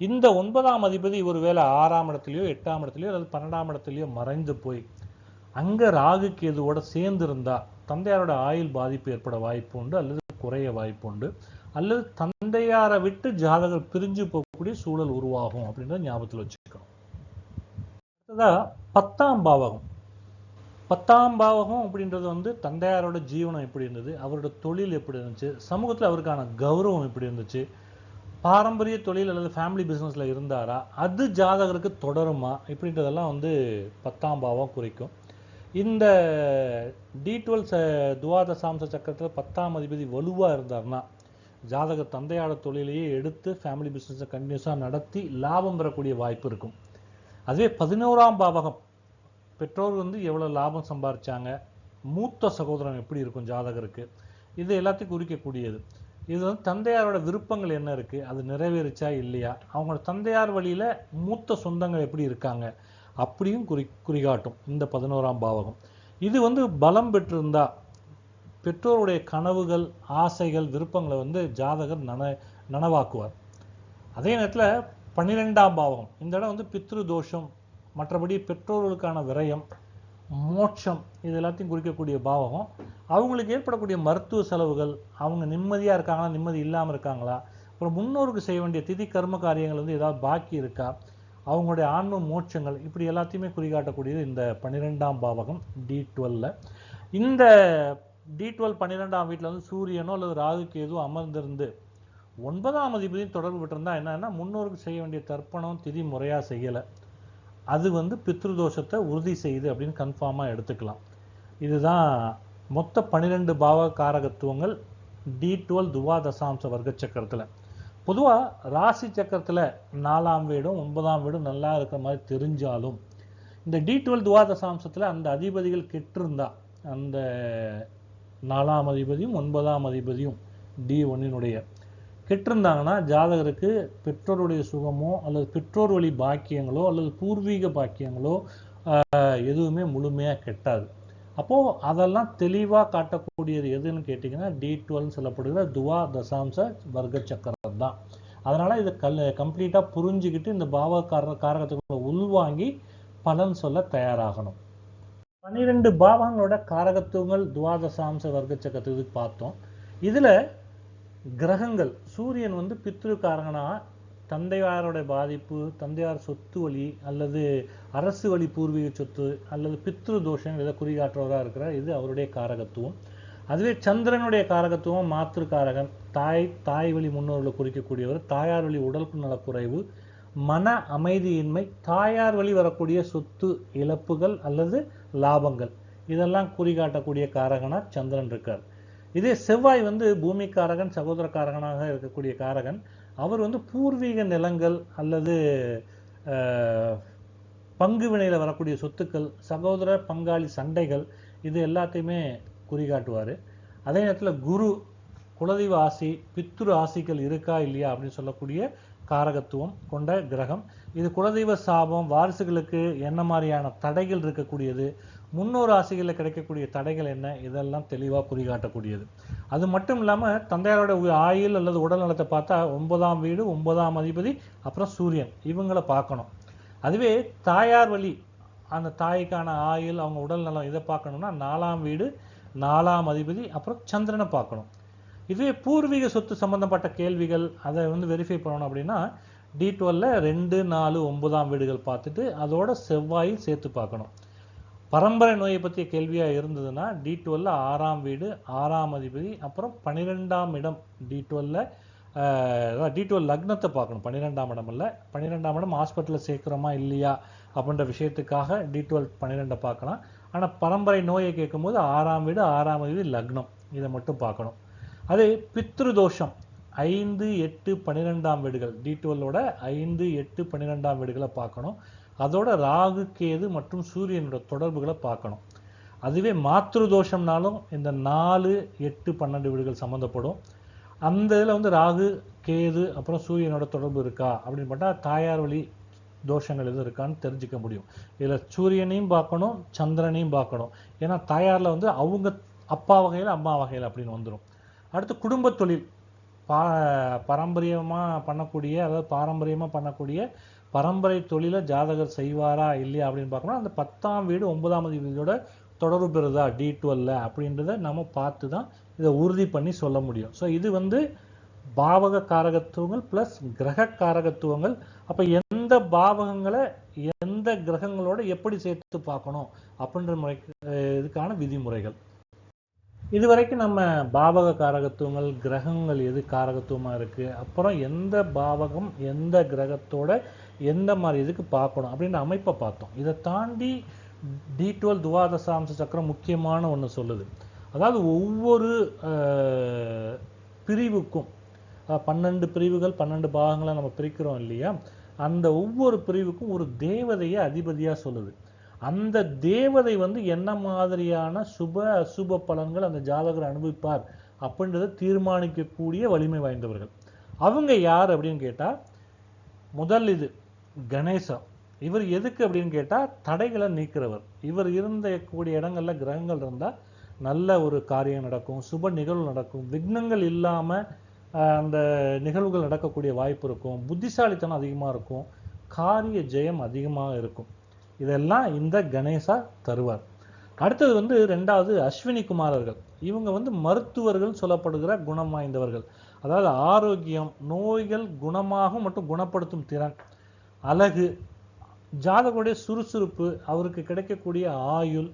இந்த 9ஆம் அதிபதி ஒருவேளை 6ஆம் இடத்துலையோ 8ஆம் இடத்துலையோ அல்லது 12ஆம் இடத்துலையோ மறைந்து போய் அங்கே ராகு கேதுவோட சேர்ந்து இருந்தால் தந்தையாரோட ஆயுள் பாதிப்பு ஏற்பட வாய்ப்பு உண்டு, அல்லது குறைய வாய்ப்பு உண்டு, அல்லது தந்தையாரை விட்டு ஜாதகர் பிரிஞ்சு போகக்கூடிய சூழல் உருவாகும் அப்படின்றத ஞாபகத்தில் வச்சுக்கணும். அடுத்ததா 10ஆம் பாவகம். 10ஆம் பாவகம் அப்படின்றது வந்து தந்தையாரோட ஜீவனம் எப்படி இருந்தது, அவரோட தொழில் எப்படி இருந்துச்சு, சமூகத்தில் அவருக்கான கௌரவம் எப்படி இருந்துச்சு, பாரம்பரிய தொழில் அல்லது ஃபேமிலி பிஸ்னஸில் இருந்தாரா, அது ஜாதகருக்கு தொடருமா, இப்படின்றதெல்லாம் வந்து 10ஆம் பாவம் குறிக்கும். இந்த D12 துவாதசாம்ச சக்கரத்தில் 10ஆம் அதிபதி வலுவாக இருந்தார்னா ஜாதகர் தந்தையாரோட தொழிலையே எடுத்து ஃபேமிலி பிஸ்னஸை கண்டினியூஸாக நடத்தி லாபம் பெறக்கூடிய வாய்ப்பு இருக்கும். அதுவே 11ஆம் பாவகம், பெற்றோர் வந்து எவ்வளோ லாபம் சம்பாதிச்சாங்க, மூத்த சகோதரன் எப்படி இருக்கும் ஜாதகருக்கு, இது எல்லாத்தையும் குறிக்கக்கூடியது. இது வந்து தந்தையாரோட விருப்பங்கள் என்ன இருக்குது, அது நிறைவேறிச்சா இல்லையா, அவங்களோட தந்தையார் வழியில் மூத்த சொந்தங்கள் எப்படி இருக்காங்க அப்படியும் குறிகாட்டும் இந்த 11ஆம் பாவகம். இது வந்து பலம் பெற்றிருந்தா பெற்றோருடைய கனவுகள், ஆசைகள், விருப்பங்களை வந்து ஜாதகர் நனவாக்குவார். அதே நேரத்தில் 12ஆம் பாவகம், இந்த இடம் வந்து பித்ரு தோஷம், மற்றபடி பெற்றோர்களுக்கான விரயம், மோட்சம், இது எல்லாத்தையும் குறிக்கக்கூடிய பாவகம். அவங்களுக்கு ஏற்படக்கூடிய மருத்துவ செலவுகள், அவங்க நிம்மதியாக இருக்காங்களா, நிம்மதி இல்லாமல் இருக்காங்களா, அப்புறம் முன்னோருக்கு செய்ய வேண்டிய திதி கர்ம காரியங்கள் வந்து ஏதாவது பாக்கி இருக்கா, அவங்களுடைய ஆன்ம மோட்சங்கள், இப்படி எல்லாத்தையுமே குறிகாட்டக்கூடியது இந்த 12ஆம் பாவகம் D12. இந்த D12 12ஆம் வீட்டில் வந்து சூரியனோ அல்லது ராகு கேது அமர்ந்திருந்து 9ஆம் அதிபதியும் தொடர்பு பெற்றிருந்தா என்னன்னா, முன்னோருக்கு செய்ய வேண்டிய தர்ப்பணம் திதி முறையாக செய்யலை, அது வந்து பித்ருதோஷத்தை உறுதி செய்யுது அப்படின்னு கன்ஃபார்மாக எடுத்துக்கலாம். இதுதான் மொத்த 12 பாவ காரகத்துவங்கள் D12 துவாதசாம்ச வர்க்க சக்கரத்தில். பொதுவாக ராசி சக்கரத்தில் 4ஆம் வீடும் 9ஆம் வீடும் நல்லா இருக்கிற மாதிரி தெரிஞ்சாலும் இந்த D12 துவாதசாம்சத்தில் அந்த அதிபதிகள் கெட்டிருந்தா, அந்த 4ஆம் அதிபதியும் 9ஆம் அதிபதியும் D1 கெட்டிருந்தாங்கன்னா ஜாதகருக்கு பெற்றோருடைய சுகமோ அல்லது பெற்றோர் வழி பாக்கியங்களோ அல்லது பூர்வீக பாக்கியங்களோ எதுவுமே முழுமையாக கெட்டாது. அப்போது அதெல்லாம் தெளிவாக காட்டக்கூடியது எதுன்னு கேட்டிங்கன்னா D12 சொல்லப்படுகிற துவா தசாம்ச வர்க்க சக்கரம் தான். அதனால் இதை கம்ப்ளீட்டாக புரிஞ்சுக்கிட்டு இந்த பாவ காரகத்துக்குள்ள உள்வாங்கி பலன் சொல்ல தயாராகணும். 12 பாவங்களோட காரகத்துவங்கள் துவாதசாம்ச வர்க்க சக்கரத்துக்கு பார்த்தோம். இதில் கிரகங்கள், சூரியன் வந்து பித்ரு காரகனா தந்தையாரோட பாதிப்பு, தந்தையார் சொத்து வழி அல்லது அரசு வழி பூர்வீக சொத்து அல்லது பித்ரு தோஷம் இதை குறிகாட்டுறவராக இருக்கிறார், இது அவருடைய காரகத்துவம். அதுவே சந்திரனுடைய காரகத்துவம் மாத்திரு காரகன், தாய் வழி முன்னோர்களை குறிக்கக்கூடியவர், தாயார் வழி உடல் நலக்குறைவு, மன அமைதியின்மை, தாயார் வழி வரக்கூடிய சொத்து இழப்புகள் அல்லது லாபங்கள், இதெல்லாம் குறிகாட்டக்கூடிய காரகனாக சந்திரன் இருக்கார். இதே செவ்வாய் வந்து பூமி காரகன், சகோதர காரகனாக இருக்கக்கூடிய காரகன், அவர் வந்து பூர்வீக நிலங்கள் அல்லது பங்கு வினையில் வரக்கூடிய சொத்துக்கள், சகோதர பங்காளி சண்டைகள், இது எல்லாத்தையுமே குறிகாட்டுவார். அதே நேரத்தில் குரு குலதெய்வ ஆசி, பித்ரு ஆசிகள் இருக்கா இல்லையா அப்படின்னு சொல்லக்கூடிய காரகத்துவம் கொண்ட கிரகம். இது குலதெய்வ சாபம், வாரிசுகளுக்கு என்ன மாதிரியான தடைகள் இருக்கக்கூடியது, முன்னோர் ஆசைகளில் கிடைக்கக்கூடிய தடைகள் என்ன, இதெல்லாம் தெளிவாக குறிகாட்டக்கூடியது. அது மட்டும் இல்லாமல் தந்தையாரோட ஆயுள் அல்லது உடல் நலத்தை பார்த்தா 9ஆம் வீடு, 9ஆம் அதிபதி, அப்புறம் சூரியன், இவங்களை பார்க்கணும். அதுவே தாயார் வழி அந்த தாய்க்கான ஆயுள், அவங்க உடல் நலம், இதை பார்க்கணும்னா 4ஆம் வீடு, 4ஆம் அதிபதி, அப்புறம் சந்திரனை பார்க்கணும். இதுவே பூர்வீக சொத்து சம்பந்தப்பட்ட கேள்விகள், அதை வந்து வெரிஃபை பண்ணணும் அப்படின்னா D12 2, 4, 9ஆம் வீடுகள் பார்த்துட்டு அதோட செவ்வாயில் சேர்த்து பார்க்கணும். பரம்பரை நோயை பற்றிய கேள்வியாக இருந்ததுன்னா D12 6ஆம் வீடு, 6ஆம் அதிபதி, அப்புறம் 12ஆம் இடம் D12 D12 லக்னத்தை பார்க்கணும். 12ஆம் இடம் இல்லை, 12ஆம் இடம் ஹாஸ்பிட்டலில் சேர்க்குறோமா இல்லையா அப்படின்ற விஷயத்துக்காக D12 12 பார்க்கலாம். ஆனால் பரம்பரை நோயை கேட்கும்போது 6ஆம் வீடு, 6ஆம் அதிபதி, லக்னம், இதை மட்டும் பார்க்கணும். அதே பித்ரு தோஷம் 5, 8, 12ஆம் வீடுகள், D12 5, 8, 12ஆம் வீடுகளை பார்க்கணும். அதோட ராகு கேது மற்றும் சூரியனோட தொடர்புகளை பார்க்கணும். அதுவே மாத்ரு தோஷம்னாலும் இந்த 4, 8, 12 வீடுகள் சம்மந்தப்படும். அந்த இதில் வந்து ராகு கேது அப்புறம் சூரியனோட தொடர்பு இருக்கா அப்படின்னு பார்த்தா தாயார் வழி தோஷங்கள் எதுவும் இருக்கான்னு தெரிஞ்சுக்க முடியும். இதில் சூரியனையும் பார்க்கணும், சந்திரனையும் பார்க்கணும். ஏன்னா தாயாரில் வந்து அவங்க அப்பா வகையில் அம்மா வகையில் அப்படின்னு வந்துடும். அடுத்து குடும்ப தொழில் பாரம்பரியமாக பண்ணக்கூடிய, அதாவது பாரம்பரியமாக பண்ணக்கூடிய பரம்பரை தொழிலை ஜாதகர் செய்வாரா இல்லையா அப்படின்னு பார்க்கணும். அந்த 10ஆம் வீடு 9ஆம் வீடோட தொடர்பு பெறுதா D12 அப்படின்றத நம்ம பார்த்து தான் இதை உறுதி பண்ணி சொல்ல முடியும். ஸோ இது வந்து பாவக காரகத்துவங்கள் பிளஸ் கிரக காரகத்துவங்கள். அப்ப எந்த பாவகங்களை எந்த கிரகங்களோட எப்படி சேர்த்து பார்க்கணும் அப்படின்ற முறை இதுக்கான விதிமுறைகள். இதுவரைக்கும் நம்ம பாவக காரகத்துவங்கள், கிரகங்கள் எது காரகத்துவமா இருக்கு, அப்புறம் எந்த பாவகம் எந்த கிரகத்தோட எந்த மாதிரி இதுக்கு பார்க்கணும் அப்படின்ற அமைப்பை பார்த்தோம். இதை தாண்டி D12 துவாதசாம்ச சக்கரம் முக்கியமான ஒன்று சொல்லுது. அதாவது ஒவ்வொரு பிரிவுக்கும் 12 பிரிவுகள் 12 பாகங்களை நம்ம பிரிக்கிறோம் இல்லையா, அந்த ஒவ்வொரு பிரிவுக்கும் ஒரு தேவதையை அதிபதியா சொல்லுது. அந்த தேவதை வந்து என்ன மாதிரியான சுப அசுப பலன்கள் அந்த ஜாதகர் அனுபவிப்பார் அப்படின்றத தீர்மானிக்கக்கூடிய வலிமை வாய்ந்தவர்கள். அவங்க யார் அப்படின்னு கேட்டா, முதல் இது கணேசா. இவர் எதுக்கு அப்படின்னு கேட்டா தடைகளை நீக்கிறவர். இவர் இருந்த கூடிய இடங்கள்ல கிரகங்கள் இருந்தா நல்ல ஒரு காரியம் நடக்கும், சுப நிகழ்வு நடக்கும், விக்னங்கள் இல்லாம அந்த நிகழ்வுகள் நடக்கக்கூடிய வாய்ப்பு இருக்கும், புத்திசாலித்தனம் அதிகமா இருக்கும், காரிய ஜெயம் அதிகமாக இருக்கும். இதெல்லாம் இந்த கணேசா தருவார். அடுத்தது வந்து ரெண்டாவது அஸ்வினி குமாரர்கள். இவங்க வந்து மருத்துவர்கள் சொல்லப்படுகிற குணம் வாய்ந்தவர்கள். அதாவது ஆரோக்கியம், நோய்கள் குணமாகும் மற்றும் குணப்படுத்தும் திறன், அழகு, ஜாதகருடைய சுறுசுறுப்பு, அவருக்கு கிடைக்கக்கூடிய ஆயுள்,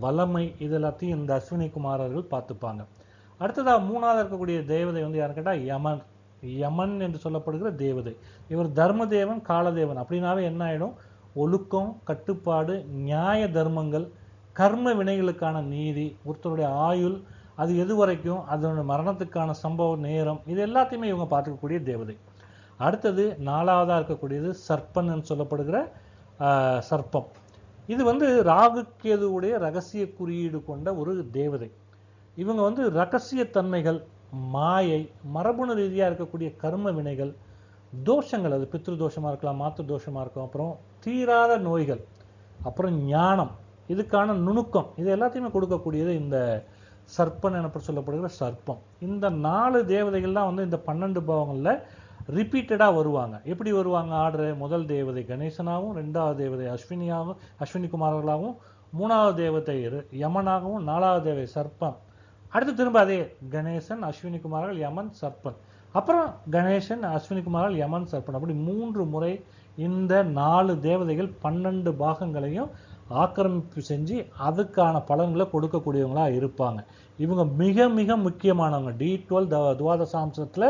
வளமை, இது எல்லாத்தையும் இந்த அஸ்வினி குமாரர்கள் பார்த்துப்பாங்க. அடுத்ததா மூணாவது இருக்கக்கூடிய தேவதை வந்து யாருன்னு கேட்டா யமன். யமன் என்று சொல்லப்படுகிற தேவதை. இவர் தர்மதேவன், காலதேவன். அப்படின்னாவே என்ன ஆயிடும், ஒழுக்கம், கட்டுப்பாடு, நியாய தர்மங்கள், கர்ம வினைகளுக்கான நீதி, ஒருத்தருடைய ஆயுள், அது எது வரைக்கும், அதனுடைய மரணத்துக்கான சம்பவ நேரம், இது எல்லாத்தையுமே இவங்க பார்த்துக்கக்கூடிய தேவதை. அடுத்தது நாலாவதா இருக்கக்கூடியது சர்ப்பன் என்று சொல்லப்படுகிற சர்ப்பம். இது வந்து ராகு கேதுவுடைய ரகசிய குறியீடு கொண்ட ஒரு தேவதை. இவங்க வந்து ரகசிய தன்மைகள், மாயை, மரபணு ரீதியா இருக்கக்கூடிய கர்ம வினைகள், தோஷங்கள், அது பித்ரு தோஷமா இருக்கலாம், மாத்து தோஷமா இருக்கும், அப்புறம் தீராத நோய்கள், அப்புறம் ஞானம், இதுக்கான நுணுக்கம், இது எல்லாத்தையுமே கொடுக்கக்கூடியது இந்த சர்ப்பன் எனப்பட சொல்லப்படுகிற சர்ப்பம். இந்த 4 தேவதைகள் தான் வந்து இந்த 12 பாவங்கள்ல ரிப்பீட்டடா வருவாங்க. எப்படி வருவாங்க ஆர்டர்? முதல் தேவதை கணேசனாகவும், 2வது தேவதை அஸ்வினி குமாரர்களாகவும், 3வது தேவதை யமனாகவும், 4வது தேவதை சர்ப்பம். அடுத்து திரும்ப அதே கணேசன், அஸ்வினி குமாரர்கள், யமன், சர்ப்பன், அப்புறம் கணேசன், அஸ்வினி குமாரர்கள், யமன், சர்ப்பன், அப்படி 3 முறை இந்த 4 தேவதைகள் 12 பாகங்களையும் ஆக்கிரமிப்பு செஞ்சு அதுக்கான பலன்களை கொடுக்கக்கூடியவங்களா இருப்பாங்க. இவங்க மிக மிக முக்கியமானவங்க. D12 துவாதசாம்சத்துல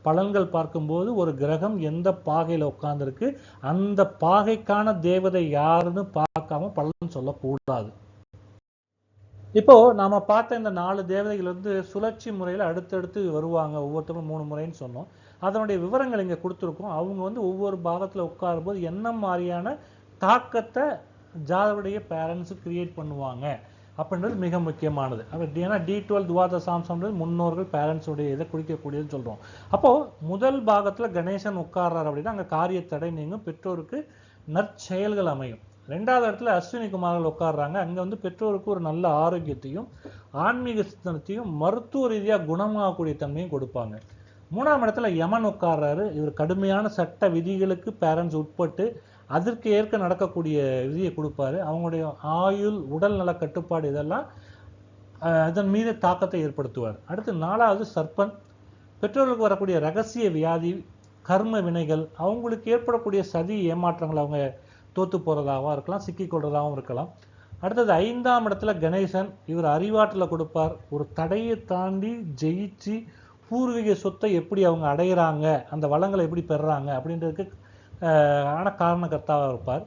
பலன்கள் பார்க்கும்போது ஒரு கிரகம் எந்த பாகையில உட்கார்ந்துருக்கு, அந்த பாகைக்கான தேவதை யாருன்னு பார்க்காம பலன் சொல்லக்கூடாது. இப்போ நாம பார்த்த இந்த 4 தேவதைகள் வந்து சுழற்சி முறையில அடுத்தடுத்து வருவாங்க, ஒவ்வொருத்தரும் 3 முறைன்னு சொன்னோம். அதனுடைய விவரங்கள் இங்க கொடுத்துருக்கோம். அவங்க வந்து ஒவ்வொரு பாகத்துல உட்காரும் போது என்ன மாதிரியான தாக்கத்தை ஜாதகருடைய பேரண்ட்ஸ் கிரியேட் பண்ணுவாங்க அப்படின்றது மிக முக்கியமானது. ஏன்னா D12 துவாதசாம்சம்ன்றது முன்னோர்கள் பேரண்ட்ஸுடைய இதை குறிக்கக்கூடியதுன்னு சொல்றோம். அப்போ முதல் பாகத்துல கணேசன் உட்கார்றாரு அப்படின்னா அங்க காரிய தடை நீங்கும், பெற்றோருக்கு நற்செயல்கள் அமையும். 2வது இடத்துல அஸ்வினி குமாரர்கள் உட்கார்றாங்க, அங்க வந்து பெற்றோருக்கு ஒரு நல்ல ஆரோக்கியத்தையும் ஆன்மீக சிந்தனத்தையும் மருத்துவ ரீதியா குணமாகக்கூடிய தன்மையும் கொடுப்பாங்க. 3ஆம் இடத்துல யமன் உட்கார்றாரு. இவர் கடுமையான சட்ட விதிகளுக்கு பேரண்ட்ஸ் உட்பட்டு அதற்கு ஏற்க நடக்கக்கூடிய விதியை கொடுப்பாரு. அவங்களுடைய ஆயுள், உடல் நல கட்டுப்பாடு, இதெல்லாம் அதன் மீது தாக்கத்தை ஏற்படுத்துவார். அடுத்து 4வது சர்ப்பன். பெற்றோர்களுக்கு வரக்கூடிய ரகசிய வியாதி, கர்ம வினைகள், அவங்களுக்கு ஏற்படக்கூடிய சதி ஏமாற்றங்கள், அவங்க தோத்து போறதாகவும் இருக்கலாம், சிக்கிக் கொள்றதாகவும் இருக்கலாம். அடுத்தது 5ஆம் இடத்துல கணேசன். இவர் அறிவாற்றல கொடுப்பார். ஒரு தடையை தாண்டி ஜெயிச்சு பூர்வீக சொத்தை எப்படி அவங்க அடையிறாங்க, அந்த வளங்களை எப்படி பெறுறாங்க அப்படின்றதுக்கு காரணகர்த்தாவாக இருப்பார்.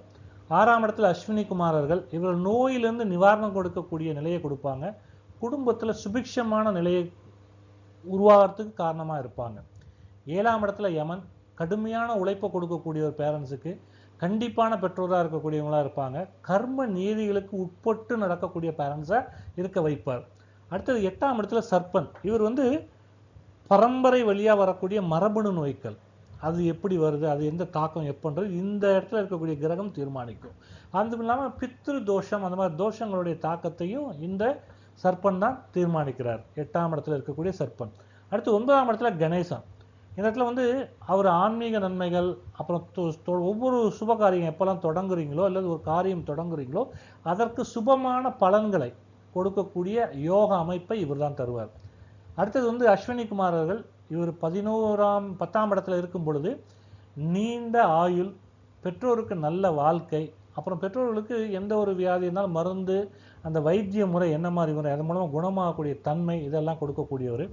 6ஆம் இடத்துல அஸ்வினி குமாரர்கள். இவர் நோயிலிருந்து நிவாரணம் கொடுக்கக்கூடிய நிலையை கொடுப்பாங்க. குடும்பத்துல சுபிக்ஷமான நிலையை உருவாகிறதுக்கு காரணமா இருப்பாங்க. 7ஆம் இடத்துல யமன். கடுமையான உழைப்பை கொடுக்கக்கூடிய ஒரு பேரண்ட்ஸுக்கு கண்டிப்பான பெற்றோராக இருக்கக்கூடியவங்களா இருப்பாங்க. கர்ம நீதிகளுக்கு உட்பட்டு நடக்கக்கூடிய பேரண்ட்ஸா இருக்க வைப்பார். அடுத்தது 8ஆம் இடத்துல சர்ப்பன். இவர் வந்து பரம்பரை வழியா வரக்கூடிய மரபணு நோய்கள் அது எப்படி வருது, அது எந்த தாக்கம் எப்பன்றது இந்த இடத்துல இருக்கக்கூடிய கிரகம் தீர்மானிக்கும். அதுவும் இல்லாமல் பித்ரு தோஷம் அந்த மாதிரி தோஷங்களுடைய தாக்கத்தையும் இந்த சர்ப்பன் தான் தீர்மானிக்கிறார். 8ஆம் இடத்துல இருக்கக்கூடிய சர்ப்பன். அடுத்து 9ஆம் இடத்துல கணேசன். இந்த இடத்துல வந்து அவர் ஆன்மீக நன்மைகள், அப்புறம் ஒவ்வொரு சுப காரியம் எப்பெல்லாம் தொடங்குறீங்களோ அல்லது ஒரு காரியம் தொடங்குறீங்களோ அதற்கு சுபமான பலன்களை கொடுக்கக்கூடிய யோக அமைப்பை இவர் தான் தருவார். அடுத்தது வந்து அஸ்வினி குமார் அவர்கள். இவர் 10ஆம் இடத்துல இருக்கும் பொழுது நீண்ட ஆயுள், பெற்றோருக்கு நல்ல வாழ்க்கை, அப்புறம் பெற்றோர்களுக்கு எந்த ஒரு வியாதி இருந்தாலும் மருந்து அந்த வைத்திய முறை என்ன மாதிரி முறை அதன் மூலமாக குணமாகக்கூடிய தன்மை இதெல்லாம் கொடுக்கக்கூடியவர்.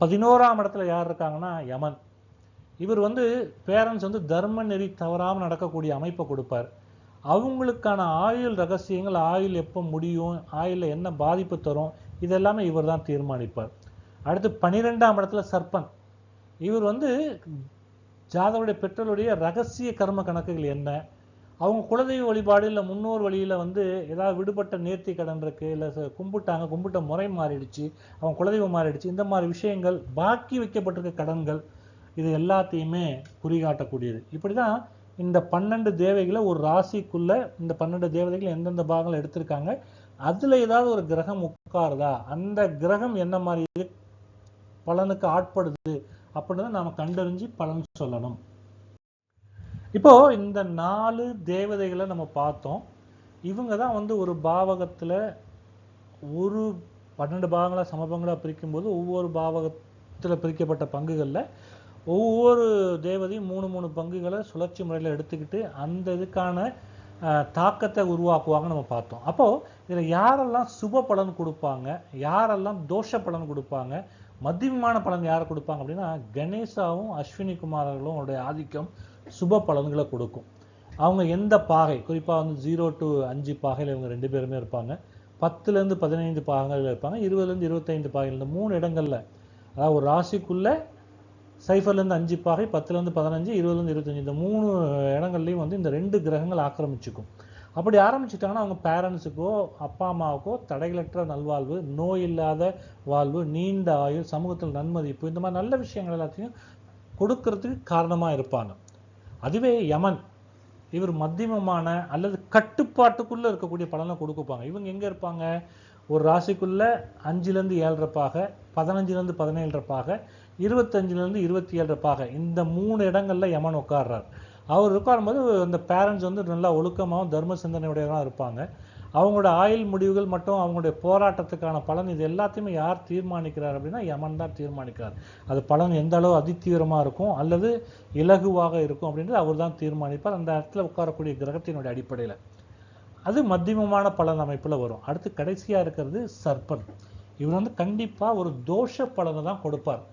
11ஆம் இடத்துல யார் இருக்காங்கன்னா யமன். இவர் வந்து பேரண்ட்ஸ் வந்து தர்ம நெறி தவறாமல் நடக்கக்கூடிய அமைப்பை கொடுப்பார். அவங்களுக்கான ஆயுள் ரகசியங்கள், ஆயுள் எப்போ முடியும், ஆயுளில் என்ன பாதிப்பு தரும், இதெல்லாமே இவர் தான் தீர்மானிப்பார். அடுத்து 12ஆம் இடத்துல சர்ப்பன். இவர் வந்து ஜாதகருடைய பெற்றோருடைய ரகசிய கர்ம கணக்குகள் என்ன, அவங்க குலதெய்வ வழிபாடு இல்லை முன்னோர் வழியில் வந்து ஏதாவது விடுபட்ட நேர்த்தி கடன் இருக்கு, இல்லை கும்பிட்ட முறை மாறிடுச்சு, அவங்க குலதெய்வம் மாறிடுச்சு, இந்த மாதிரி விஷயங்கள், பாக்கி வைக்கப்பட்டிருக்க கடன்கள், இது எல்லாத்தையுமே குறிகாட்டக்கூடியது. இப்படி தான் இந்த 12 தேவைகளை ஒரு ராசிக்குள்ள இந்த 12 தேவதைகள் எந்தெந்த பாகங்கள் எடுத்திருக்காங்க, அதுல ஏதாவது ஒரு கிரகம் உட்காருதா, அந்த கிரகம் என்ன மாதிரி பலனுக்கு ஆட்படுது அப்படின்னு நாம கண்டறிஞ்சு பலன் சொல்லணும். இப்போ இந்த 4 தேவதைகளை நம்ம பார்த்தோம். இவங்க தான் வந்து ஒரு பாவகத்துல ஒரு 12 பாகங்களா சமபங்களா பிரிக்கும் போது ஒவ்வொரு பாவகத்துல பிரிக்கப்பட்ட பங்குகள்ல ஒவ்வொரு தேவதையும் 3 பங்குகளை சுழற்சி முறையில் எடுத்துக்கிட்டு அந்த இதுக்கான தாக்கத்தை உருவாக்குவாங்க நம்ம பார்த்தோம். அப்போ இதில் யாரெல்லாம் சுப பலன் கொடுப்பாங்க, யாரெல்லாம் தோஷ பலன் கொடுப்பாங்க, மத்தியமான பலன் யாரை கொடுப்பாங்க அப்படின்னா கணேசாவும் அஸ்வினி குமாரர்களும் அவருடைய ஆதிக்கம் சுப பலன்களை கொடுக்கும். அவங்க எந்த பாகை, குறிப்பாக வந்து 0 to 5 பாகையில் இவங்க 2 பேருமே இருப்பாங்க. 10லேருந்து 15 பாகங்கள் இருப்பாங்க. 20லேருந்து 25 பாகைகள். இந்த 3 இடங்கள்ல, அதாவது ஒரு ராசிக்குள்ள 0லேருந்து 5 பாகை, 10லேருந்து 15, 20லேருந்து 25, இந்த 3 இடங்கள்லையும் வந்து இந்த 2 கிரகங்கள் ஆக்கிரமிச்சுக்கும். அப்படி ஆரம்பிச்சுட்டாங்கன்னா அவங்க பேரண்ட்ஸுக்கோ அப்பா அம்மாவுக்கோ தடைகளற்ற நல்வாழ்வு, நோய் இல்லாத வாழ்வு, நீண்ட ஆயுள், சமூகத்தில் நன்மதிப்பு, இந்த மாதிரி நல்ல விஷயங்கள் எல்லாத்தையும் கொடுக்கறதுக்கு காரணமாக இருப்பாங்க. அதுவே யமன், இவர் மத்தியமமான அல்லது கட்டுப்பாட்டுக்குள்ள இருக்கக்கூடிய பலனை கொடுப்பாங்க. இவங்க எங்க இருப்பாங்க, ஒரு ராசிக்குள்ள 5லேருந்து 7 பாகை, 15லேருந்து 17 பாகை, 25லேருந்து 27 பாகை, இந்த 3 இடங்கள்ல யமன் உட்கார்றார். அவர் உட்காரும்போது அந்த பேரண்ட்ஸ் வந்து நல்லா ஒழுக்கமாகவும் தர்ம சிந்தனையுடையதான் இருப்பாங்க. அவங்களோட ஆயுள் முடிவுகள் மற்றும் அவங்களுடைய போராட்டத்துக்கான பலன் இது எல்லாத்தையுமே யார் தீர்மானிக்கிறார் அப்படின்னா யமன் தான் தீர்மானிக்கிறார். அது பலன் எந்த அளவு அதிதீவிரமா இருக்கும் அல்லது இலகுவாக இருக்கும் அப்படின்றது அவர் தான் தீர்மானிப்பார், அந்த இடத்துல உட்காரக்கூடிய கிரகத்தினுடைய அடிப்படையில். அது மத்தியமமான பலன் அமைப்புல வரும். அடுத்து கடைசியா இருக்கிறது சர்ப்பன். இவர் வந்து கண்டிப்பா ஒரு தோஷ பலனை தான் கொடுப்பார்.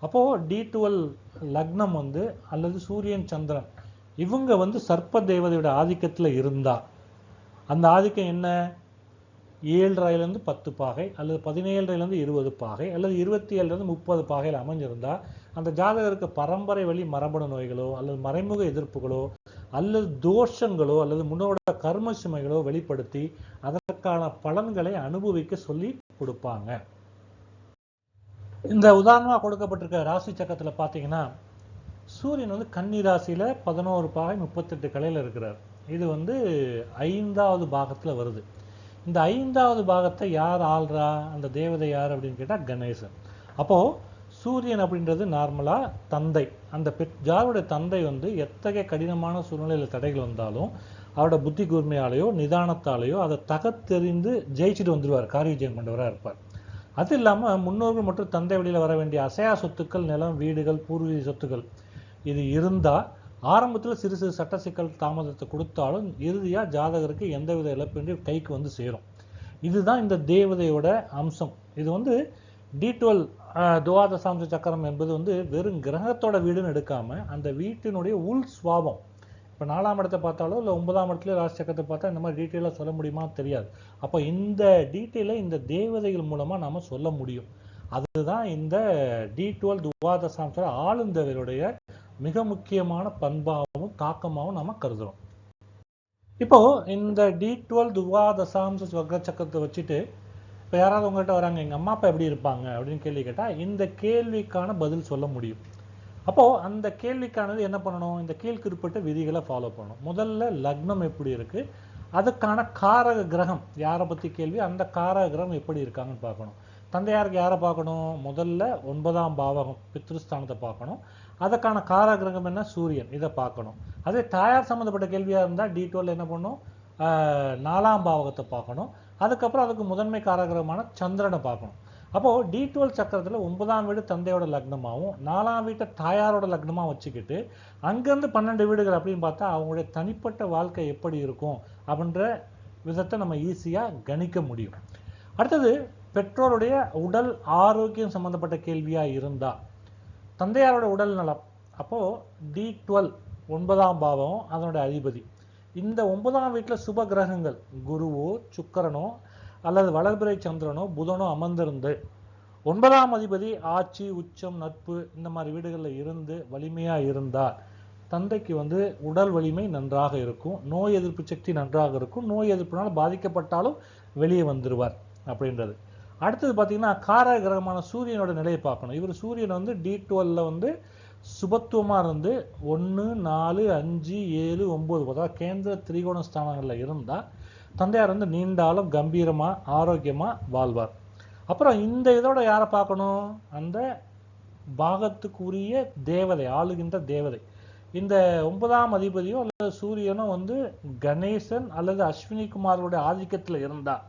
அப்போ D12 லக்னம் வந்து அல்லது சூரியன் சந்திரன் இவங்க வந்து சர்ப்ப தேவதையோட ஆதிக்கத்துல இருந்தா அந்த ஆதிக்கம் என்ன, 7.5லேருந்து 10 பாகை அல்லது 17.5லேருந்து 20 பாகை அல்லது 27லேருந்து 30 பாகையில் அமைஞ்சிருந்தா அந்த ஜாதகருக்கு பரம்பரை வழி மரபணு நோய்களோ அல்லது மறைமுக எதிர்ப்புகளோ அல்லது தோஷங்களோ அல்லது முன்னோட கர்ம சுமைகளோ வெளிப்படுத்தி அதற்கான பலன்களை அனுபவிக்க சொல்லி கொடுப்பாங்க. இந்த உதாரணமா கொடுக்கப்பட்டிருக்க ராசி சக்கரத்துல பாத்தீங்கன்னா சூரியன் வந்து கன்னி ராசியில 11 பாகை 38 கலையில இருக்கிறார். இது வந்து 5வது பாகத்துல வருது. இந்த 5வது பாகத்தை யார் ஆள்றா, அந்த தேவதை யார் அப்படின்னு கேட்டா கணேசன். அப்போ சூரியன் அப்படின்றது நார்மலா தந்தை, அந்த ஜாருடைய தந்தை வந்து எத்தகைய கடினமான சூழ்நிலையில தடைகள் வந்தாலும் அவரோட புத்தி கூர்மையாலேயோ நிதானத்தாலேயோ அதை தகத்தெறிந்து ஜெயிச்சுட்டு வந்துடுவார், காரிய விஜயம் கொண்டவராக இருப்பார். அது இல்லாம முன்னோர்கள் மற்றும் தந்தை வழியில வர வேண்டிய அசையா சொத்துக்கள், நிலம், வீடுகள், பூர்வீக சொத்துக்கள் இது இருந்தா ஆரம்பத்துல சிறு சிறு சட்ட சிக்கல் தாமதத்தை கொடுத்தாலும் இறுதியா ஜாதகருக்கு எந்தவித இழப்பின்றி கைக்கு வந்து சேரும். இதுதான் இந்த தேவதையோட அம்சம். இது வந்து D12 துவாதசாம்ச சக்கரம் என்பது வந்து வெறும் கிரகத்தோட வீடுன்னு எடுக்காம அந்த வீட்டினுடைய உள் சுவாபம். இப்போ 4ஆம் இடத்தை பார்த்தாலோ இல்லை 9ஆம் இடத்துல ராசி சக்கரத்தை பார்த்தா இந்த மாதிரி டீட்டெயிலாக சொல்ல முடியுமா தெரியாது. அப்போ இந்த டீட்டெயிலை இந்த தேவதைகள் மூலமா நாம சொல்ல முடியும். அதுதான் இந்த D12 துவாதசாம்ச ஆளுந்தவருடைய மிக முக்கியமான பண்பாகவும் தாக்கமாகவும் நாம கருதுறோம். இப்போ இந்த D12 துவாதசாம்ச வக்ர சக்கரத்தை வச்சுட்டு இப்போ யாராவது உங்கள்கிட்ட வராங்க, எங்கள் அம்மா அப்பா எப்படி இருப்பாங்க அப்படின்னு கேள்வி கேட்டால் இந்த கேள்விக்கான பதில் சொல்ல முடியும். அப்போது அந்த கேள்விக்கானது என்ன பண்ணணும், இந்த கீழ்குறிப்பிட்ட விதிகளை ஃபாலோ பண்ணணும். முதல்ல லக்னம் எப்படி இருக்குது, அதுக்கான காரக கிரகம், யாரை பற்றி கேள்வி, அந்த காரக கிரகம் எப்படி இருக்காங்கன்னு பார்க்கணும். தந்தையாருக்கு யாரை பார்க்கணும், முதல்ல 9ஆம் பாவகம் பித்ருஸ்தானத்தை பார்க்கணும். அதுக்கான காரக கிரகம் என்ன, சூரியன், இதை பார்க்கணும். அதே தாயார் சம்மந்தப்பட்ட கேள்வியாக இருந்தால் D12 என்ன பண்ணும், 4ஆம் பாவகத்தை பார்க்கணும். அதுக்கப்புறம் அதுக்கு முதன்மை காரகிரகமான சந்திரனை பார்க்கணும். அப்போது D12 சக்கரத்தில் 9ஆம் வீடு தந்தையோட லக்னமாகவும் 4ஆம் வீட்டை தாயாரோட லக்னமாக வச்சுக்கிட்டு அங்கேருந்து 12 வீடுகள் அப்படின்னு பார்த்தா அவங்களுடைய தனிப்பட்ட வாழ்க்கை எப்படி இருக்கும் அப்படின்ற விதத்தை நம்ம ஈஸியாக கணிக்க முடியும். அடுத்தது பெற்றோருடைய உடல் ஆரோக்கியம் சம்மந்தப்பட்ட கேள்வியாக இருந்தால் தந்தையாரோட உடல் நலம், அப்போது D12 9ஆம் பாவம் அதனுடைய அதிபதி. இந்த 9ஆம் வீட்டில் சுப கிரகங்கள் குருவோ சுக்கிரனோ அல்லது வளர்பிறை சந்திரனோ புதனோ அமர்ந்திருந்து 9ஆம் அதிபதி ஆட்சி உச்சம் நட்பு இந்த மாதிரி வீடுகளில் இருந்து வலிமையாக இருந்தால் தந்தைக்கு உடல் வலிமை நன்றாக இருக்கும், நோய் எதிர்ப்பு சக்தி நன்றாக இருக்கும், நோய் எதிர்ப்பினால் பாதிக்கப்பட்டாலும் வெளியே வந்துடுவார் அப்படின்றது. அடுத்தது பார்த்தீங்கன்னா காரக கிரகமான சூரியனோட நிலையை பார்க்கணும். இவர் சூரியன் D12 சுபத்துவமாக இருந்து 1 4 5 7 9 அதாவது கேந்திர திரிகோண ஸ்தானங்களில் இருந்தால் தந்தையார் நீண்டாலும் கம்பீரமாக ஆரோக்கியமாக வாழ்வார். அப்புறம் இந்த இதோட யாரை பார்க்கணும், அந்த பாகத்துக்குரிய தேவதை, ஆளுகின்ற தேவதை. இந்த 9ஆம் அதிபதியோ அல்லது சூரியனோ கணேசன் அல்லது அஸ்வினி குமாரோட ஆதிக்கத்தில் இருந்தால்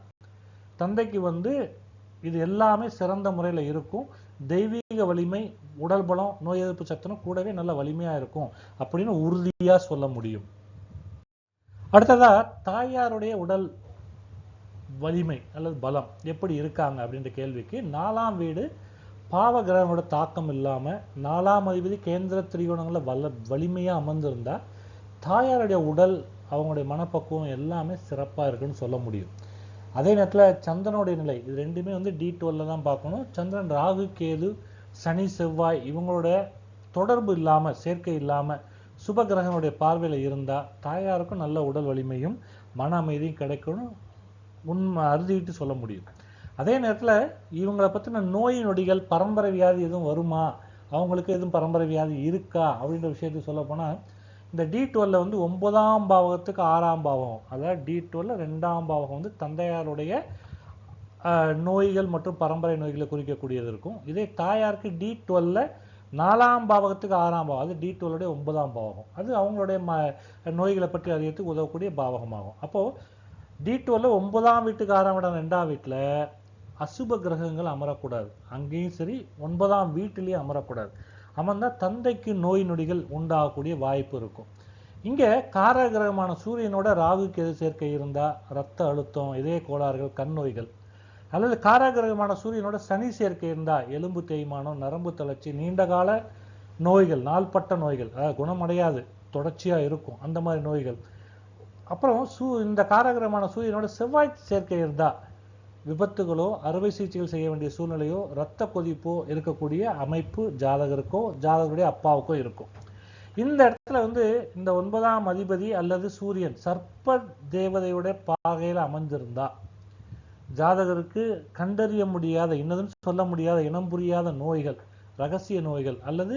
தந்தைக்கு இது எல்லாமே சிறந்த முறையில் இருக்கும். தெய்வீக வலிமை, உடல் பலம், நோய் எதிர்ப்பு சக்தினும் கூடவே நல்ல வலிமையாக இருக்கும் அப்படின்னு உறுதியாக சொல்ல முடியும். அடுத்ததா தாயாருடைய உடல் வலிமை அல்லது பலம் எப்படி இருக்காங்க அப்படின்ற கேள்விக்கு 4ஆம் வீடு பாவ கிரகங்களோட தாக்கம் இல்லாமல் 4ஆம் அதிபதி கேந்திர திரிகோணங்களில் வலிமையாக அமர்ந்திருந்தா தாயாருடைய உடல், அவங்களுடைய மனப்பக்குவம் எல்லாமே சிறப்பாக இருக்குன்னு சொல்ல முடியும். அதே நேரத்தில் சந்திரனுடைய நிலை, இது ரெண்டுமே D12 தான் பார்க்கணும். சந்திரன் ராகு கேது சனி செவ்வாய் இவங்களோட தொடர்பு இல்லாமல், சேர்க்கை இல்லாமல் சுப கிரகங்களுடைய பார்வையில் இருந்தால் தாயாருக்கும் நல்ல உடல் வலிமையும் மன அமைதியும் கிடைக்கணும் உண்மை அறுதிட்டு சொல்ல முடியும். அதே நேரத்தில் இவங்களை பற்றின நோய் நொடிகள், பரம்பரை வியாதி எதுவும் வருமா, அவங்களுக்கு எதுவும் பரம்பரை வியாதி இருக்கா அப்படின்ற விஷயத்தை சொல்ல போனால் இந்த D12 9ஆம் பாவகத்துக்கு 6ஆம் பாவகம், அதாவது D12 2ஆம் பாவகம் தந்தையாருடைய நோய்கள் மற்றும் பரம்பரை நோய்களை குறிக்கக்கூடியது இருக்கும். இதே தாயாருக்கு D12 4ஆம் பாவகத்துக்கு 6ஆம் பாவம், அது D12 9ஆம் பாவகம், அது அவங்களுடைய நோய்களை பற்றி அறியறதுக்கு உதவக்கூடிய பாவகமாகும். அப்போது D12 9ஆம் வீட்டுக்கு 6ஆம் இடம் 2ஆம் வீட்டில் அசுப கிரகங்கள் அமரக்கூடாது, அங்கேயும் சரி 9ஆம் வீட்டிலேயே அமரக்கூடாது. அமர்ந்தால் தந்தைக்கு நோய் நொடிகள் உண்டாகக்கூடிய வாய்ப்பு இருக்கும். இங்கே காரக கிரகமான சூரியனோட ராகுக்கு எது சேர்க்கை இருந்தால் இரத்த அழுத்தம், இதய கோளாறுகள், கண் நோய்கள், அல்லது காரக கிரகமான சூரியனோட சனி சேர்க்கை இருந்தால் எலும்பு தேய்மானம், நரம்பு தளர்ச்சி, நீண்டகால நோய்கள், நாள்பட்ட நோய்கள், குணமடையாது தொடர்ச்சியாக இருக்கும் அந்த மாதிரி நோய்கள். அப்புறம் இந்த காரக கிரகமான சூரியனோட செவ்வாய் சேர்க்கை இருந்தால் விபத்துகளோ அறுவை சிகிச்சைகள் செய்ய வேண்டிய சூழ்நிலையோ இரத்த கொதிப்போ இருக்கக்கூடிய அமைப்பு ஜாதகருக்கோ ஜாதகருடைய அப்பாவுக்கோ இருக்கும். இந்த இடத்துல இந்த 9ஆம் அதிபதி அல்லது சூரியன் சர்ப்ப தேவதையுடைய பாகையில் அமைந்திருந்தா ஜாதகருக்கு கண்டறிய முடியாத, இன்னதுன்னு சொல்ல முடியாத, இனம் புரியாத நோய்கள், ரகசிய நோய்கள் அல்லது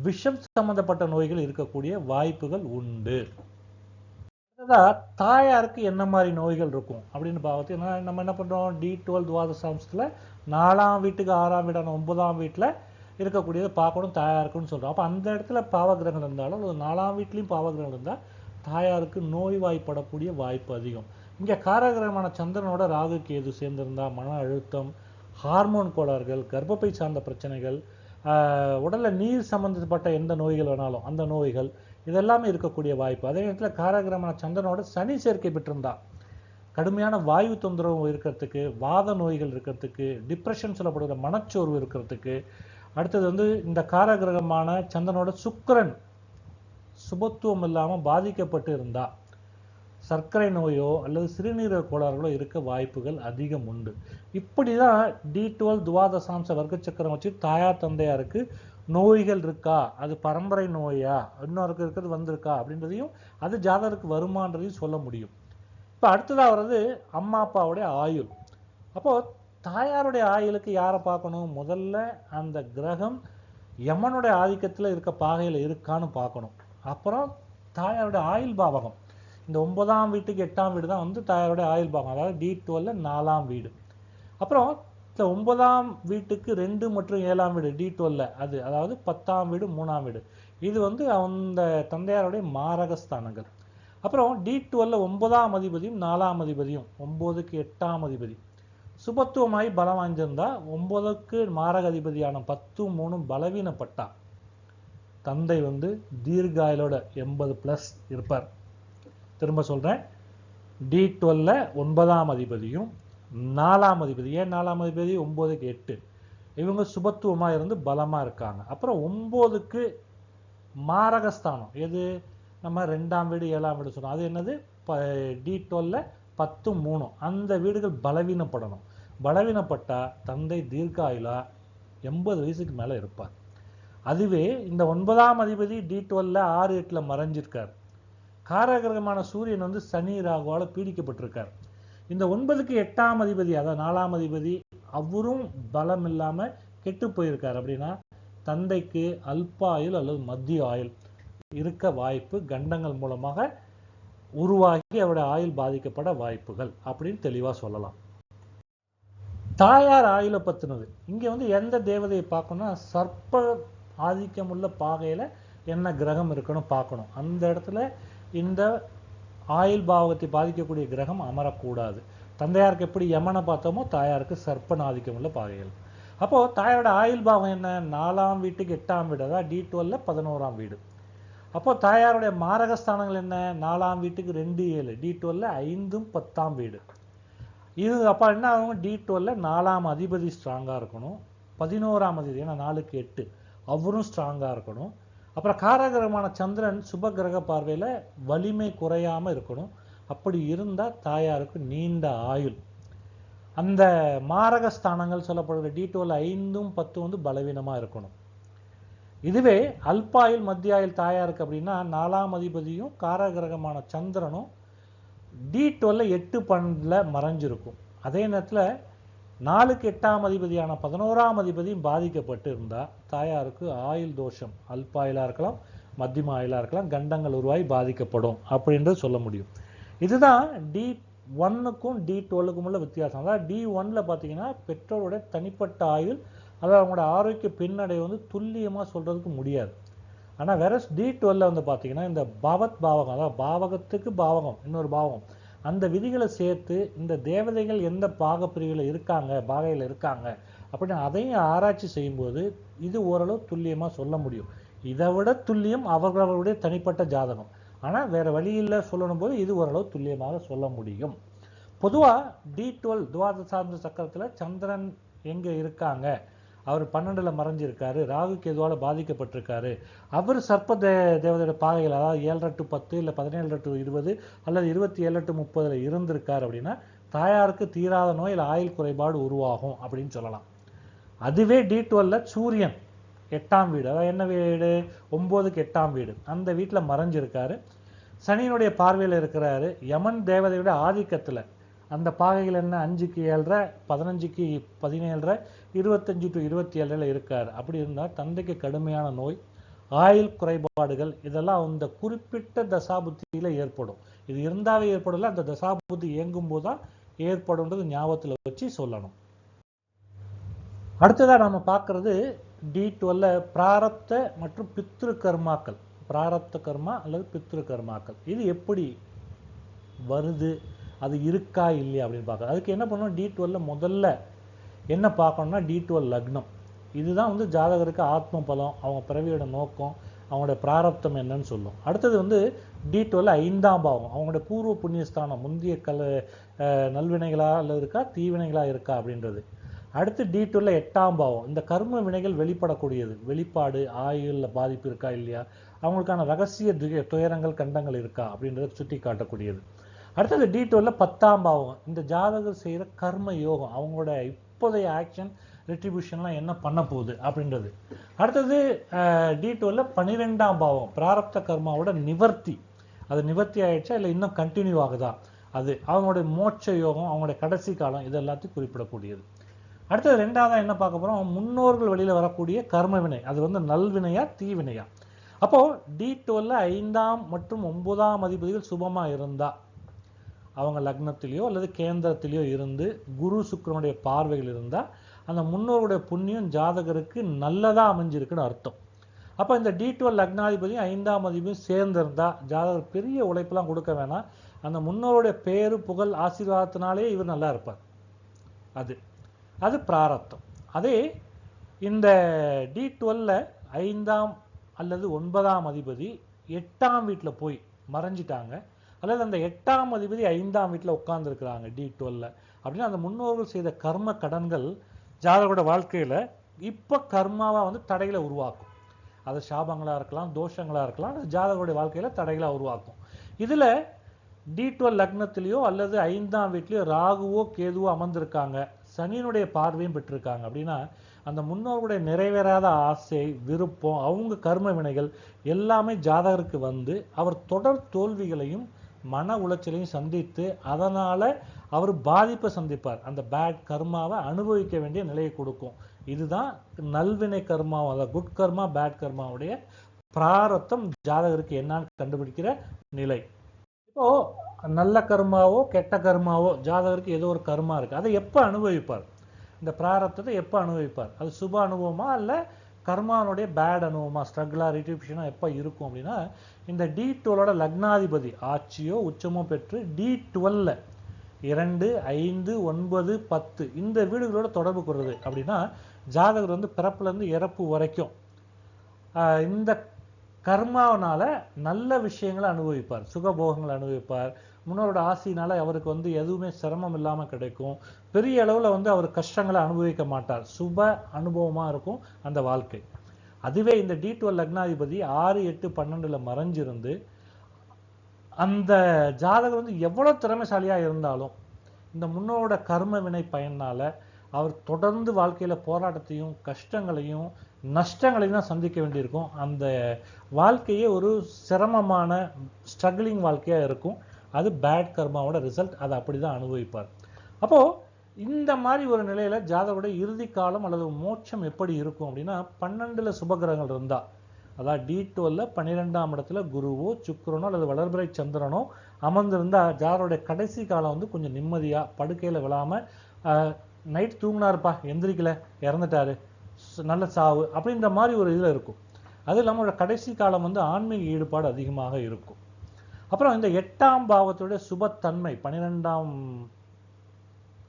விஷம் சம்பந்தப்பட்ட நோய்கள் இருக்கக்கூடிய வாய்ப்புகள் உண்டு. தாயாருக்கு என்ன மாதிரி நோய்கள் இருக்கும் அப்படின்னு பார்த்தீங்கன்னா நம்ம என்ன பண்றோம், D12 துவாதசாம்சத்துல 4ஆம் வீட்டுக்கு 6ஆம் வீடான 9ஆம் வீட்டில் இருக்கக்கூடியதை பார்க்கணும் தாயாருக்குன்னு சொல்றோம். அப்போ அந்த இடத்துல பாவகிரகங்கள் இருந்தாலும் 4ஆம் வீட்லையும் பாவகிரகங்கள் இருந்தால் தாயாருக்கு நோய்வாய்ப்படக்கூடிய வாய்ப்பு அதிகம். இங்கே காரகிரகமான சந்திரனோட ராகு கேது சேர்ந்திருந்தா மன அழுத்தம், ஹார்மோன் கோளாறுகள், கர்ப்பப்பை சார்ந்த பிரச்சனைகள், உடலில் நீர் சம்பந்தப்பட்ட எந்த நோய்கள் வேணாலும் அந்த நோய்கள் இதெல்லாமே இருக்கக்கூடிய வாய்ப்பு. அதே நேரத்தில் காரகிரகமான சந்திரனோட சனி சேர்க்கை பெற்றிருந்தா கடுமையான வாயு தொந்தரவு இருக்கிறதுக்கு, வாத நோய்கள் இருக்கிறதுக்கு, டிப்ரெஷன் சொல்லப்படுகிற மனச்சோர்வு இருக்கிறதுக்கு. அடுத்தது இந்த காரகிரகமான சந்திரனோட சுக்கிரன் சுபத்துவம் இல்லாமல் பாதிக்கப்பட்டு இருந்தா சர்க்கரை நோயோ அல்லது சிறுநீரக கோளாறுகளோ இருக்க வாய்ப்புகள் அதிகம் உண்டு. இப்படி தான் D12 துவாதசாம்ச வர்க்க சக்கரம் வச்சு தாயார் தந்தையாருக்கு நோய்கள் இருக்கா, அது பரம்பரை நோயா, இன்னொருக்கு இருக்கிறது வந்திருக்கா அப்படின்றதையும் அது ஜாதகருக்கு வருமானதையும் சொல்ல முடியும். இப்போ அடுத்ததாக வர்றது அம்மா அப்பாவுடைய ஆயுள். அப்போது தாயாருடைய ஆயுளுக்கு யாரை பார்க்கணும்? முதல்ல அந்த கிரகம் யமனுடைய ஆதிக்கத்தில் இருக்க பாகையில் இருக்கான்னு பார்க்கணும். அப்புறம் தாயாருடைய ஆயுள் பாவகம், இந்த 9ஆம் வீட்டுக்கு 8ஆம் வீடு தான் வந்து தாயாருடைய ஆயுள் பாவகம், அதாவது D12 4ஆம் வீடு. அப்புறம் இந்த 9ஆம் வீட்டுக்கு 2 மற்றும் 7ஆம் வீடு D12 அது, அதாவது 10ஆம் வீடு 3ஆம் வீடு, இது வந்து அந்த தந்தையாருடைய மாரகஸ்தானங்கள். அப்புறம் D12 9ஆம் அதிபதியும் 4ஆம் அதிபதியும் 9க்கு 8ஆம் அதிபதி சுபத்துவமாய் பலம் வாய்ந்திருந்தா 9க்கு மாரக அதிபதியான 10 3 பலவீனப்பட்டா தந்தை வந்து தீர்காயலோட 80+ இருப்பார். திரும்ப சொல்றேன், D12 9ஆம் அதிபதியும் 4ஆம் அதிபதி, ஏன் 4ஆம் அதிபதி 9க்கு 8, இவங்க சுபத்துவமா இருந்து பலமா இருக்காங்க. அப்புறம் 9க்கு மாரகஸ்தானம் எது? நம்ம 2ஆம் வீடு 7ஆம் வீடு சொன்னோம், அது என்னது? D12 10 3, அந்த வீடுகள் பலவீனப்படணும். பலவீனப்பட்டா தந்தை தீர்காயுலா 80 வயசுக்கு மேல இருப்பார். அதுவே இந்த 9ஆம் அதிபதி D12 6 8ல மறைஞ்சிருக்கார். காரகிரகமான சூரியன் வந்து சனி ராகுவால பீடிக்கப்பட்டிருக்கார். இந்த 9க்கு 8ஆம் அதிபதி, அதாவது 4ஆம் அதிபதி, அவரும் பலம் இல்லாம கெட்டு போயிருக்கார். அப்படின்னா தந்தைக்கு அல்ப ஆயுள் அல்லது மத்திய ஆயுள் இருக்க வாய்ப்பு, கண்டங்கள் மூலமாக உருவாகி அவருடைய ஆயுள் பாதிக்கப்பட வாய்ப்புகள் அப்படின்னு தெளிவா சொல்லலாம். தாயார் ஆயுளை பத்தினது இங்க வந்து எந்த தேவதையை பார்க்கணும்னா, சர்ப்ப ஆதிக்கம் உள்ள பாகையில என்ன கிரகம் இருக்கணும் பார்க்கணும். அந்த இடத்துல இந்த ஆயுள் பாவகத்தை பாதிக்கக்கூடிய கிரகம் அமரக்கூடாது. தந்தையாருக்கு எப்படி யமனை பார்த்தோமோ தாயாருக்கு சர்ப்பன் ஆதிக்கம் உள்ள பாகைகள். அப்போ தாயாரோட ஆயுள் பாவம் என்ன? 4ஆம் வீட்டுக்கு 8ஆம் வீடு, அதாவது D12 11ஆம் வீடு. அப்போ தாயாருடைய மாரகஸ்தானங்கள் என்ன? 4ஆம் வீட்டுக்கு 2 7, D12 5 10ஆம் வீடு. இது அப்போ என்ன ஆகும்? D12 4ஆம் அதிபதி ஸ்ட்ராங்கா இருக்கணும், 11ஆம் அதிபதி, ஏன்னா 4க்கு 8, அவரும் ஸ்ட்ராங்கா இருக்கணும். அப்புறம் காரகிரகமான சந்திரன் சுப கிரக பார்வையில வலிமை குறையாம இருக்கணும். அப்படி இருந்தா தாயாருக்கு நீண்ட ஆயுள். அந்த மாரகஸ்தானங்கள் சொல்லப்படுகிற D12 5 10 வந்து பலவீனமா இருக்கணும். இதுவே அல்பாயுள் மத்திய ஆயுள் தாயாருக்கு அப்படின்னா 4ஆம் அதிபதியும் காரகிரகமான சந்திரனும் D12 8 12ல மறைஞ்சிருக்கும். அதே நேரத்தில் 4க்கு 8ஆம் அதிபதியான 11ஆம் அதிபதியும் பாதிக்கப்பட்டு இருந்தா தாயாருக்கு ஆயுள் தோஷம், அல்பாயுளா இருக்கலாம், மத்தியம ஆயுளா இருக்கலாம், கண்டங்கள் உருவாகி பாதிக்கப்படும் அப்படின்றது சொல்ல முடியும். இதுதான் D1க்கும் D12க்கும் உள்ள வித்தியாசம். அதாவது D1ல பார்த்தீங்கன்னா பெற்றோருடைய தனிப்பட்ட ஆயுள், அதாவது அவங்களோட ஆரோக்கிய பின்னடை வந்து துல்லியமா சொல்றதுக்கு முடியாது. ஆனா வேற D12 வந்து பார்த்தீங்கன்னா இந்த பாவத் பாவகம், அதாவது பாவகத்துக்கு பாவகம் இன்னொரு பாவகம், அந்த விதிகளை சேர்த்து இந்த தேவதைகள் எந்த பாகப்பிரிவில் இருக்காங்க, பாகையில் இருக்காங்க அப்படின்னு அதையும் ஆராய்ச்சி செய்யும்போது இது ஓரளவு துல்லியமா சொல்ல முடியும். இதை விட துல்லியம் அவர்களுடைய தனிப்பட்ட ஜாதகம். ஆனா வேற வழியில் சொல்லணும் போது இது ஓரளவு துல்லியமாக சொல்ல முடியும். பொதுவா D12 துவாதசாந்த சக்கரத்துல சந்திரன் எங்க இருக்காங்க, அவர் 12ல மறைஞ்சிருக்காரு, ராகு கேதுவால பாதிக்கப்பட்டிருக்காரு, அவர் சர்ப்ப தேவதையோட பாகைகள், அதாவது 7 to 10 இல்லை 17 to 20 அல்லது 27 to 30 இருந்திருக்காரு அப்படின்னா தாயாருக்கு தீராத நோய் இல்லை ஆயுள் குறைபாடு உருவாகும் அப்படின்னு சொல்லலாம். அதுவே D12 சூரியன் 8ஆம் வீடு, அதாவது என்ன வீடு? 9க்கு 8ஆம் வீடு, அந்த வீட்டில் மறைஞ்சிருக்காரு, சனியினுடைய பார்வையில் இருக்கிறாரு, யமன் தேவதையோட ஆதிக்கத்தில் அந்த பாகைகள் என்ன 5க்கு 7.5, 15க்கு 17.5, 25 to 27 இருக்காரு. அப்படி இருந்தால் தந்தைக்கு கடுமையான நோய், ஆயுள் குறைபாடுகள் இதெல்லாம் அந்த குறிப்பிட்ட தசாபுத்தியில ஏற்படும். இது இருந்தாவே ஏற்படல, அந்த தசாபுத்தி இயங்கும் போதுதான் ஏற்படும்ன்றது ஞாபகத்தில் வச்சு சொல்லணும். அடுத்ததா நம்ம பார்க்கறது D12 பிராரப்த மற்றும் பித்ரு கர்மாக்கள். பிராரப்த கர்மா அல்லது பித்ரு கர்மாக்கள் இது எப்படி வருது, அது இருக்கா இல்லையா அப்படின்னு பார்க்க. அதுக்கு என்ன பண்ணணும்? D12 முதல்ல என்ன பார்க்கணும்னா D12 லக்னம். இதுதான் வந்து ஜாதகருக்கு ஆத்ம பலம், அவங்க பிறவியோட நோக்கம், அவங்களோட பிராரப்தம் என்னன்னு சொல்லும். அடுத்தது வந்து D12 5ஆம் பாவம், அவங்களோட பூர்வ புண்ணியஸ்தானம், முந்தைய நல்வினைகளா அல்லது இருக்கா தீவினைகளா இருக்கா அப்படின்றது. அடுத்து D12 8ஆம் பாவம், இந்த கர்ம வினைகள் வெளிப்படக்கூடியது, வெளிப்பாடு, ஆயுள்ல பாதிப்பு இருக்கா இல்லையா, அவங்களுக்கான ரகசிய துயரங்கள் கண்டங்கள் இருக்கா அப்படின்றத சுட்டி காட்டக்கூடியது. அடுத்தது D12 10ஆம் பாவம், இந்த ஜாதகர் செய்கிற கர்ம யோகம், அவங்களோட இப்போதைய ஆக்ஷன் ரெட்ரிபியூஷன்லாம் என்ன பண்ண போகுது அப்படின்றது. அடுத்தது D12 12ஆம் பாவம், பிராரப்த கர்மாவோட நிவர்த்தி, அது நிவர்த்தி ஆயிடுச்சா இல்லை இன்னும் கண்டினியூ ஆகுதா, அது அவங்களுடைய மோட்ச யோகம், அவங்களுடைய கடைசி காலம், இது எல்லாத்தையும் குறிப்பிடக்கூடியது. அடுத்தது ரெண்டாவதா என்ன பார்க்க போறோம், முன்னோர்கள் வழியில வரக்கூடிய கர்ம வினை, அது வந்து நல்வினையா தீவினையா. அப்போ D12 5ஆம் மற்றும் 9ஆம் அதிபதிகள் சுபமா இருந்தா, அவங்க லக்னத்திலேயோ அல்லது கேந்திரத்திலேயோ இருந்து குரு சுக்கிரனுடைய பார்வைகள் இருந்தா, அந்த முன்னோருடைய புண்ணியம் ஜாதகருக்கு நல்லதா அமைஞ்சிருக்குன்னு அர்த்தம். அப்போ இந்த D12 லக்னாதிபதியும் 5ஆம் அதிபதியும் சேர்ந்திருந்தா ஜாதகர் பெரிய உழைப்பெல்லாம் கொடுக்க வேணாம், அந்த முன்னோருடைய பேரு புகழ் ஆசீர்வாதத்தினாலே இவர் நல்லா இருப்பார். அது பிராரப்தம். அதே இந்த D12 5ஆம் அல்லது 9ஆம் அதிபதி 8ஆம் வீட்டில் போய் மறைஞ்சிட்டாங்க, அல்லது அந்த 8ஆம் அதிபதி 5ஆம் வீட்டில் உட்கார்ந்துருக்கிறாங்க D12 அப்படின்னா, அந்த முன்னோர்கள் செய்த கர்ம கடன்கள் ஜாதகரோட வாழ்க்கையில இப்ப கர்மாவா வந்து தடைகளை உருவாக்கும். அது சாபங்களா இருக்கலாம், தோஷங்களா இருக்கலாம், ஜாதகருடைய வாழ்க்கையில தடைகளா உருவாக்கும். இதுல D12 லக்னத்திலேயோ அல்லது 5ஆம் வீட்லயோ ராகுவோ கேதுவோ அமர்ந்திருக்காங்க, சனியினுடைய பார்வையும் பெற்றிருக்காங்க அப்படின்னா, அந்த முன்னோர்களுடைய நிறைவேறாத ஆசை, விருப்பம், அவங்க கர்ம வினைகள் எல்லாமே ஜாதகருக்கு வந்து அவர் தொடர் தோல்விகளையும் மன உளைச்சலையும் சந்தித்து அதனால அவர் பாதிப்பை சந்திப்பார். அந்த பேட் கர்மாவை அனுபவிக்க வேண்டிய நிலையை கொடுக்கும். இதுதான் நல்வினை கர்மாவும், அதாவது குட் கர்மா பேட் கர்மாவுடைய பிராரத்தம் ஜாதகருக்கு என்னன்னு கண்டுபிடிக்கிற நிலை. இப்போ நல்ல கர்மாவோ கெட்ட கர்மாவோ ஜாதகருக்கு ஏதோ ஒரு கர்மா இருக்கு, அதை எப்போ அனுபவிப்பார், இந்த பிராரத்தத்தை எப்போ அனுபவிப்பார், அது சுப அனுபவமா இல்ல கர்மானுடைய பேட் அனுபவமா, ஸ்ட்ரகிளா ரிட்ரிபியூஷனா எப்போ இருக்கும் அப்படின்னா, இந்த D12 லக்னாதிபதி ஆட்சியோ உச்சமோ பெற்று D12 2, 5, 9, 10 இந்த வீடுகளோட தொடர்பு கொள்வது அப்படின்னா, ஜாதகர் வந்து பிறப்புல இருந்து இறப்பு வரைக்கும் இந்த கர்மாவனால நல்ல விஷயங்களை அனுபவிப்பார், சுகபோகங்களை அனுபவிப்பார், முன்னோரோட ஆசையினால அவருக்கு வந்து எதுவுமே சிரமம் இல்லாம கிடைக்கும், பெரிய அளவுல வந்து அவர் கஷ்டங்களை அனுபவிக்க மாட்டார், சுப அனுபவமா இருக்கும் அந்த வாழ்க்கை. அதுவே இந்த D12 லக்னாதிபதி 6, 8, 12 மறைஞ்சிருந்து அந்த ஜாதகர் வந்து எவ்வளவு திறமைசாலியா இருந்தாலும் இந்த முன்னோரோட கர்ம வினை பயனால அவர் தொடர்ந்து வாழ்க்கையில போராட்டத்தையும் கஷ்டங்களையும் நஷ்டங்களையும் தான் சந்திக்க வேண்டியிருக்கும். அந்த வாழ்க்கையே ஒரு சிரமமான ஸ்ட்ரகிளிங் வாழ்க்கையா இருக்கும். அது பேட் கர்மாவோட ரிசல்ட், அதை அப்படிதான் அனுபவிப்பார். அப்போ இந்த மாதிரி ஒரு நிலையில ஜாதகருடைய இறுதி காலம் அல்லது மோட்சம் எப்படி இருக்கும் அப்படின்னா, 12 சுபகிரகங்கள் இருந்தா, அதாவது D12 12ஆம் இடத்துல குருவோ சுக்கிரனோ அல்லது வளர்பிறை சந்திரனோ அமர்ந்திருந்தா ஜாதகருடைய கடைசி காலம் வந்து கொஞ்சம் நிம்மதியா, படுக்கையில விழாம, நைட் தூங்கினாருப்பா எந்திரிக்கல இறந்துட்டாரு, நல்ல சாவு அப்படின்ற மாதிரி ஒரு இதுல இருக்கும். அது இல்லாம கடைசி காலம் வந்து ஆன்மீக ஈடுபாடு அதிகமாக இருக்கும். அப்புறம் இந்த 8ஆம் பாவத்துடைய சுபத்தன்மை 12ஆம்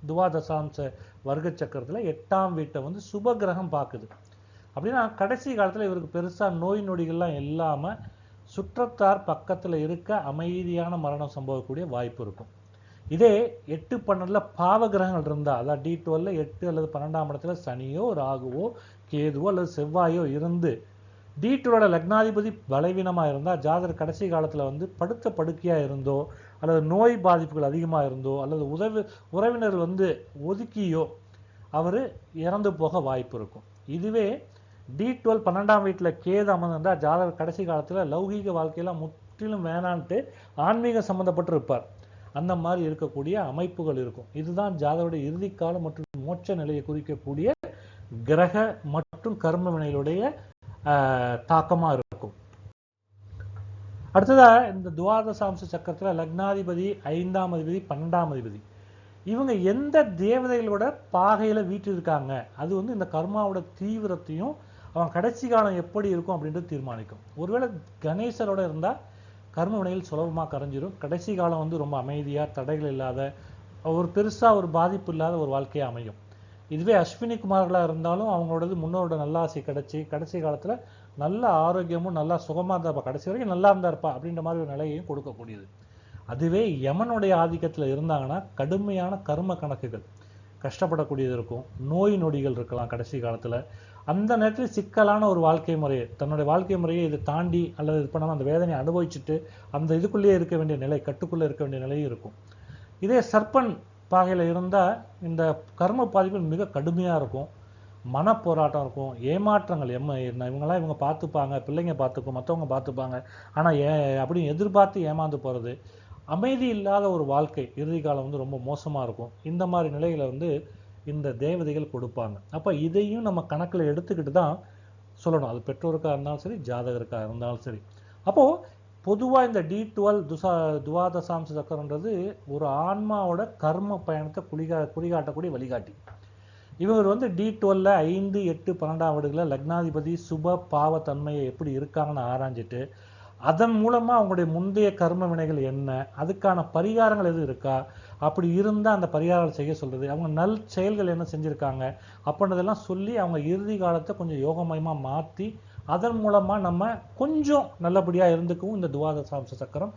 துவாதசாம்ச வர்க்க சக்கரத்துல 8ஆம் வீட்டை வந்து சுப கிரகம் பார்க்குது அப்படின்னா, கடைசி காலத்துல இவருக்கு பெருசா நோய் நொடிகள்லாம் இல்லாம சுற்றத்தார் பக்கத்துல இருக்க அமைதியான மரணம் சம்பவக்கூடிய வாய்ப்பு இருக்கும். இதே 8, 12 பாவ கிரகங்கள் இருந்தா, அதாவது D12 8 அல்லது 12ஆம் இடத்துல சனியோ ராகுவோ கேதுவோ அல்லது செவ்வாயோ இருந்து D12 லக்னாதிபதி பலவீனமா இருந்தா ஜாதகர் கடைசி காலத்துல வந்து படுத்த படுக்கையா இருந்தோ அல்லது நோய் பாதிப்புகள் அதிகமா இருந்தோ அல்லது உறவினர்கள் வந்து ஒதுக்கியோ அவரு இறந்து போக வாய்ப்பு இருக்கும். இதுவே D12 12ஆம் வீட்டுல கேது அமர்ந்திருந்தா ஜாதகர் கடைசி காலத்துல லௌகீக வாழ்க்கையெல்லாம் முற்றிலும் வேணான்ட்டு ஆன்மீக சம்பந்தப்பட்டு இருப்பார். அந்த மாதிரி இருக்கக்கூடிய அமைப்புகள் இருக்கும். இதுதான் ஜாதகருடைய இறுதி காலம் மற்றும் மோட்ச நிலையை குறிக்கக்கூடிய கிரக மற்றும் கர்ம வினைகளுடைய தாக்கமா இருக்கும். அடுத்ததா இந்த துவாதசாம்ச சக்கரத்துல லக்னாதிபதி 5ஆம் அதிபதி 12ஆம் அதிபதி இவங்க எந்த தேவதைகளோட பாகையில வீட்டு இருக்காங்க, அது வந்து இந்த கர்மாவோட தீவிரத்தையும் அவன் கடைசி காலம் எப்படி இருக்கும் அப்படின்றது தீர்மானிக்கும். ஒருவேளை கணேசரோட இருந்தா கர்ம வினைகள் சுலபமா கரைஞ்சிரும், கடைசி காலம் வந்து ரொம்ப அமைதியா தடைகள் இல்லாத ஒரு பெருசா ஒரு பாதிப்பு இல்லாத ஒரு வாழ்க்கையா அமையும். இதுவே அஸ்வினி குமார்களா இருந்தாலும் அவங்களோடது முன்னோரோட நல்லாசை கிடைச்சி கடைசி காலத்துல நல்ல ஆரோக்கியமும் நல்லா சுகமா இருந்தா, கடைசி வரைக்கும் நல்லா இருந்தா இருப்பா அப்படின்ற மாதிரி ஒரு நிலையையும் கொடுக்கக்கூடியது. அதுவே யமனுடைய ஆதிக்கத்துல இருந்தாங்கன்னா கடுமையான கர்ம கணக்குகள் கஷ்டப்படக்கூடியது இருக்கும், நோய் நொடிகள் இருக்கலாம் கடைசி காலத்துல. அந்த நேரத்தில் சிக்கலான ஒரு வாழ்க்கை முறையை, தன்னுடைய வாழ்க்கை முறையை இதை தாண்டி அல்லது இது பண்ணாமல் அந்த வேதனையை அனுபவிச்சுட்டு அந்த இதுக்குள்ளேயே இருக்க வேண்டிய நிலை, கட்டுக்குள்ளே இருக்க வேண்டிய நிலையும் இருக்கும். இதே சர்ப்பன் பாகையில் இருந்தால் இந்த கர்ம பாதிப்புகள் மிக கடுமையாக இருக்கும், மன போராட்டம் இருக்கும், ஏமாற்றங்கள். இவங்கெல்லாம் இவங்க பார்த்துப்பாங்க, பிள்ளைங்க பார்த்துக்கும், மற்றவங்க பார்த்துப்பாங்க, ஆனால் அப்படின்னு எதிர்பார்த்து ஏமாந்து போகிறது, அமைதி இல்லாத ஒரு வாழ்க்கை, இறுதி காலம் வந்து ரொம்ப மோசமாக இருக்கும். இந்த மாதிரி நிலைகளை வந்து இந்த தேவதைகள் கொடுப்பாங்க. அப்போ இதையும் நம்ம கணக்கில் எடுத்துக்கிட்டு தான் சொல்லணும். அது பெற்றோருக்காக இருந்தாலும் சரி, ஜாதகருக்காக இருந்தாலும் சரி. அப்போது பொதுவாக இந்த D12 துவாதசாம்ச சக்கரன்றது ஒரு ஆன்மாவோட கர்ம பயணத்தை குறிகாட்டக்கூடிய வழிகாட்டி. இவர் வந்து D12 5, 8, 12ஆம் வீடுகளில் லக்னாதிபதி சுப பாவ தன்மையை எப்படி இருக்காங்கன்னு ஆராய்ஞ்சிட்டு அதன் மூலமா அவங்களுடைய முந்தைய கர்ம வினைகள் என்ன, அதுக்கான பரிகாரங்கள் எதுவும் இருக்கா, அப்படி இருந்தால் அந்த பரிகாரம் செய்ய சொல்றது, அவங்க நல் செயல்கள் என்ன செஞ்சிருக்காங்க அப்படின்றதெல்லாம் சொல்லி அவங்க இறுதி காலத்தை கொஞ்சம் யோகமயமா மாற்றி அதன் மூலமா நம்ம கொஞ்சம் நல்லபடியா இருந்துக்கவும் இந்த துவாதசாம்ச சக்கரம்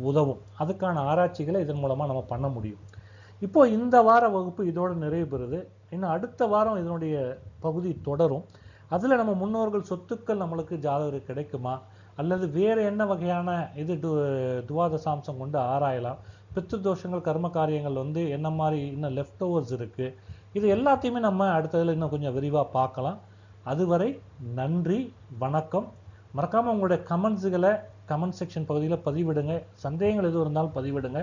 உதவும். அதுக்கான ஆராய்ச்சிகளை இதன் மூலமா நம்ம பண்ண முடியும். இப்போ இந்த வார வகுப்பு இதோட நிறைவு பெறுது. இன்னும் அடுத்த வாரம் இதனுடைய பகுதி தொடரும். அதுல நம்ம முன்னோர்கள் சொத்துக்கள் நம்மளுக்கு ஜாதகருக்கு கிடைக்குமா, அல்லது வேறு என்ன வகையான இது துவாதசாம்சம் கொண்டு ஆராயலாம், பித்ரு தோஷங்கள் கர்ம காரியங்கள் வந்து என்ன மாதிரி இன்னும் லெஃப்ட் ஓவர்ஸ் இருக்கு, இது எல்லாத்தையுமே நம்ம அடுத்ததுல இன்னும் கொஞ்சம் விரிவா பார்க்கலாம். அதுவரை நன்றி, வணக்கம். மறக்காம உங்களுடைய கமெண்ட்ஸுகளை கமெண்ட் செக்ஷன் பகுதியில் பதிவிடுங்க. சந்தேகங்கள் எதுவும் இருந்தாலும் பதிவிடுங்க.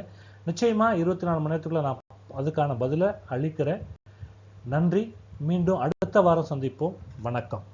நிச்சயமா 24 மணி நேரத்துக்குள்ள நான் அதுக்கான பதிலை அளிக்கிறேன். நன்றி. மீண்டும் அடுத்த வாரம் சந்திப்போம். வணக்கம்.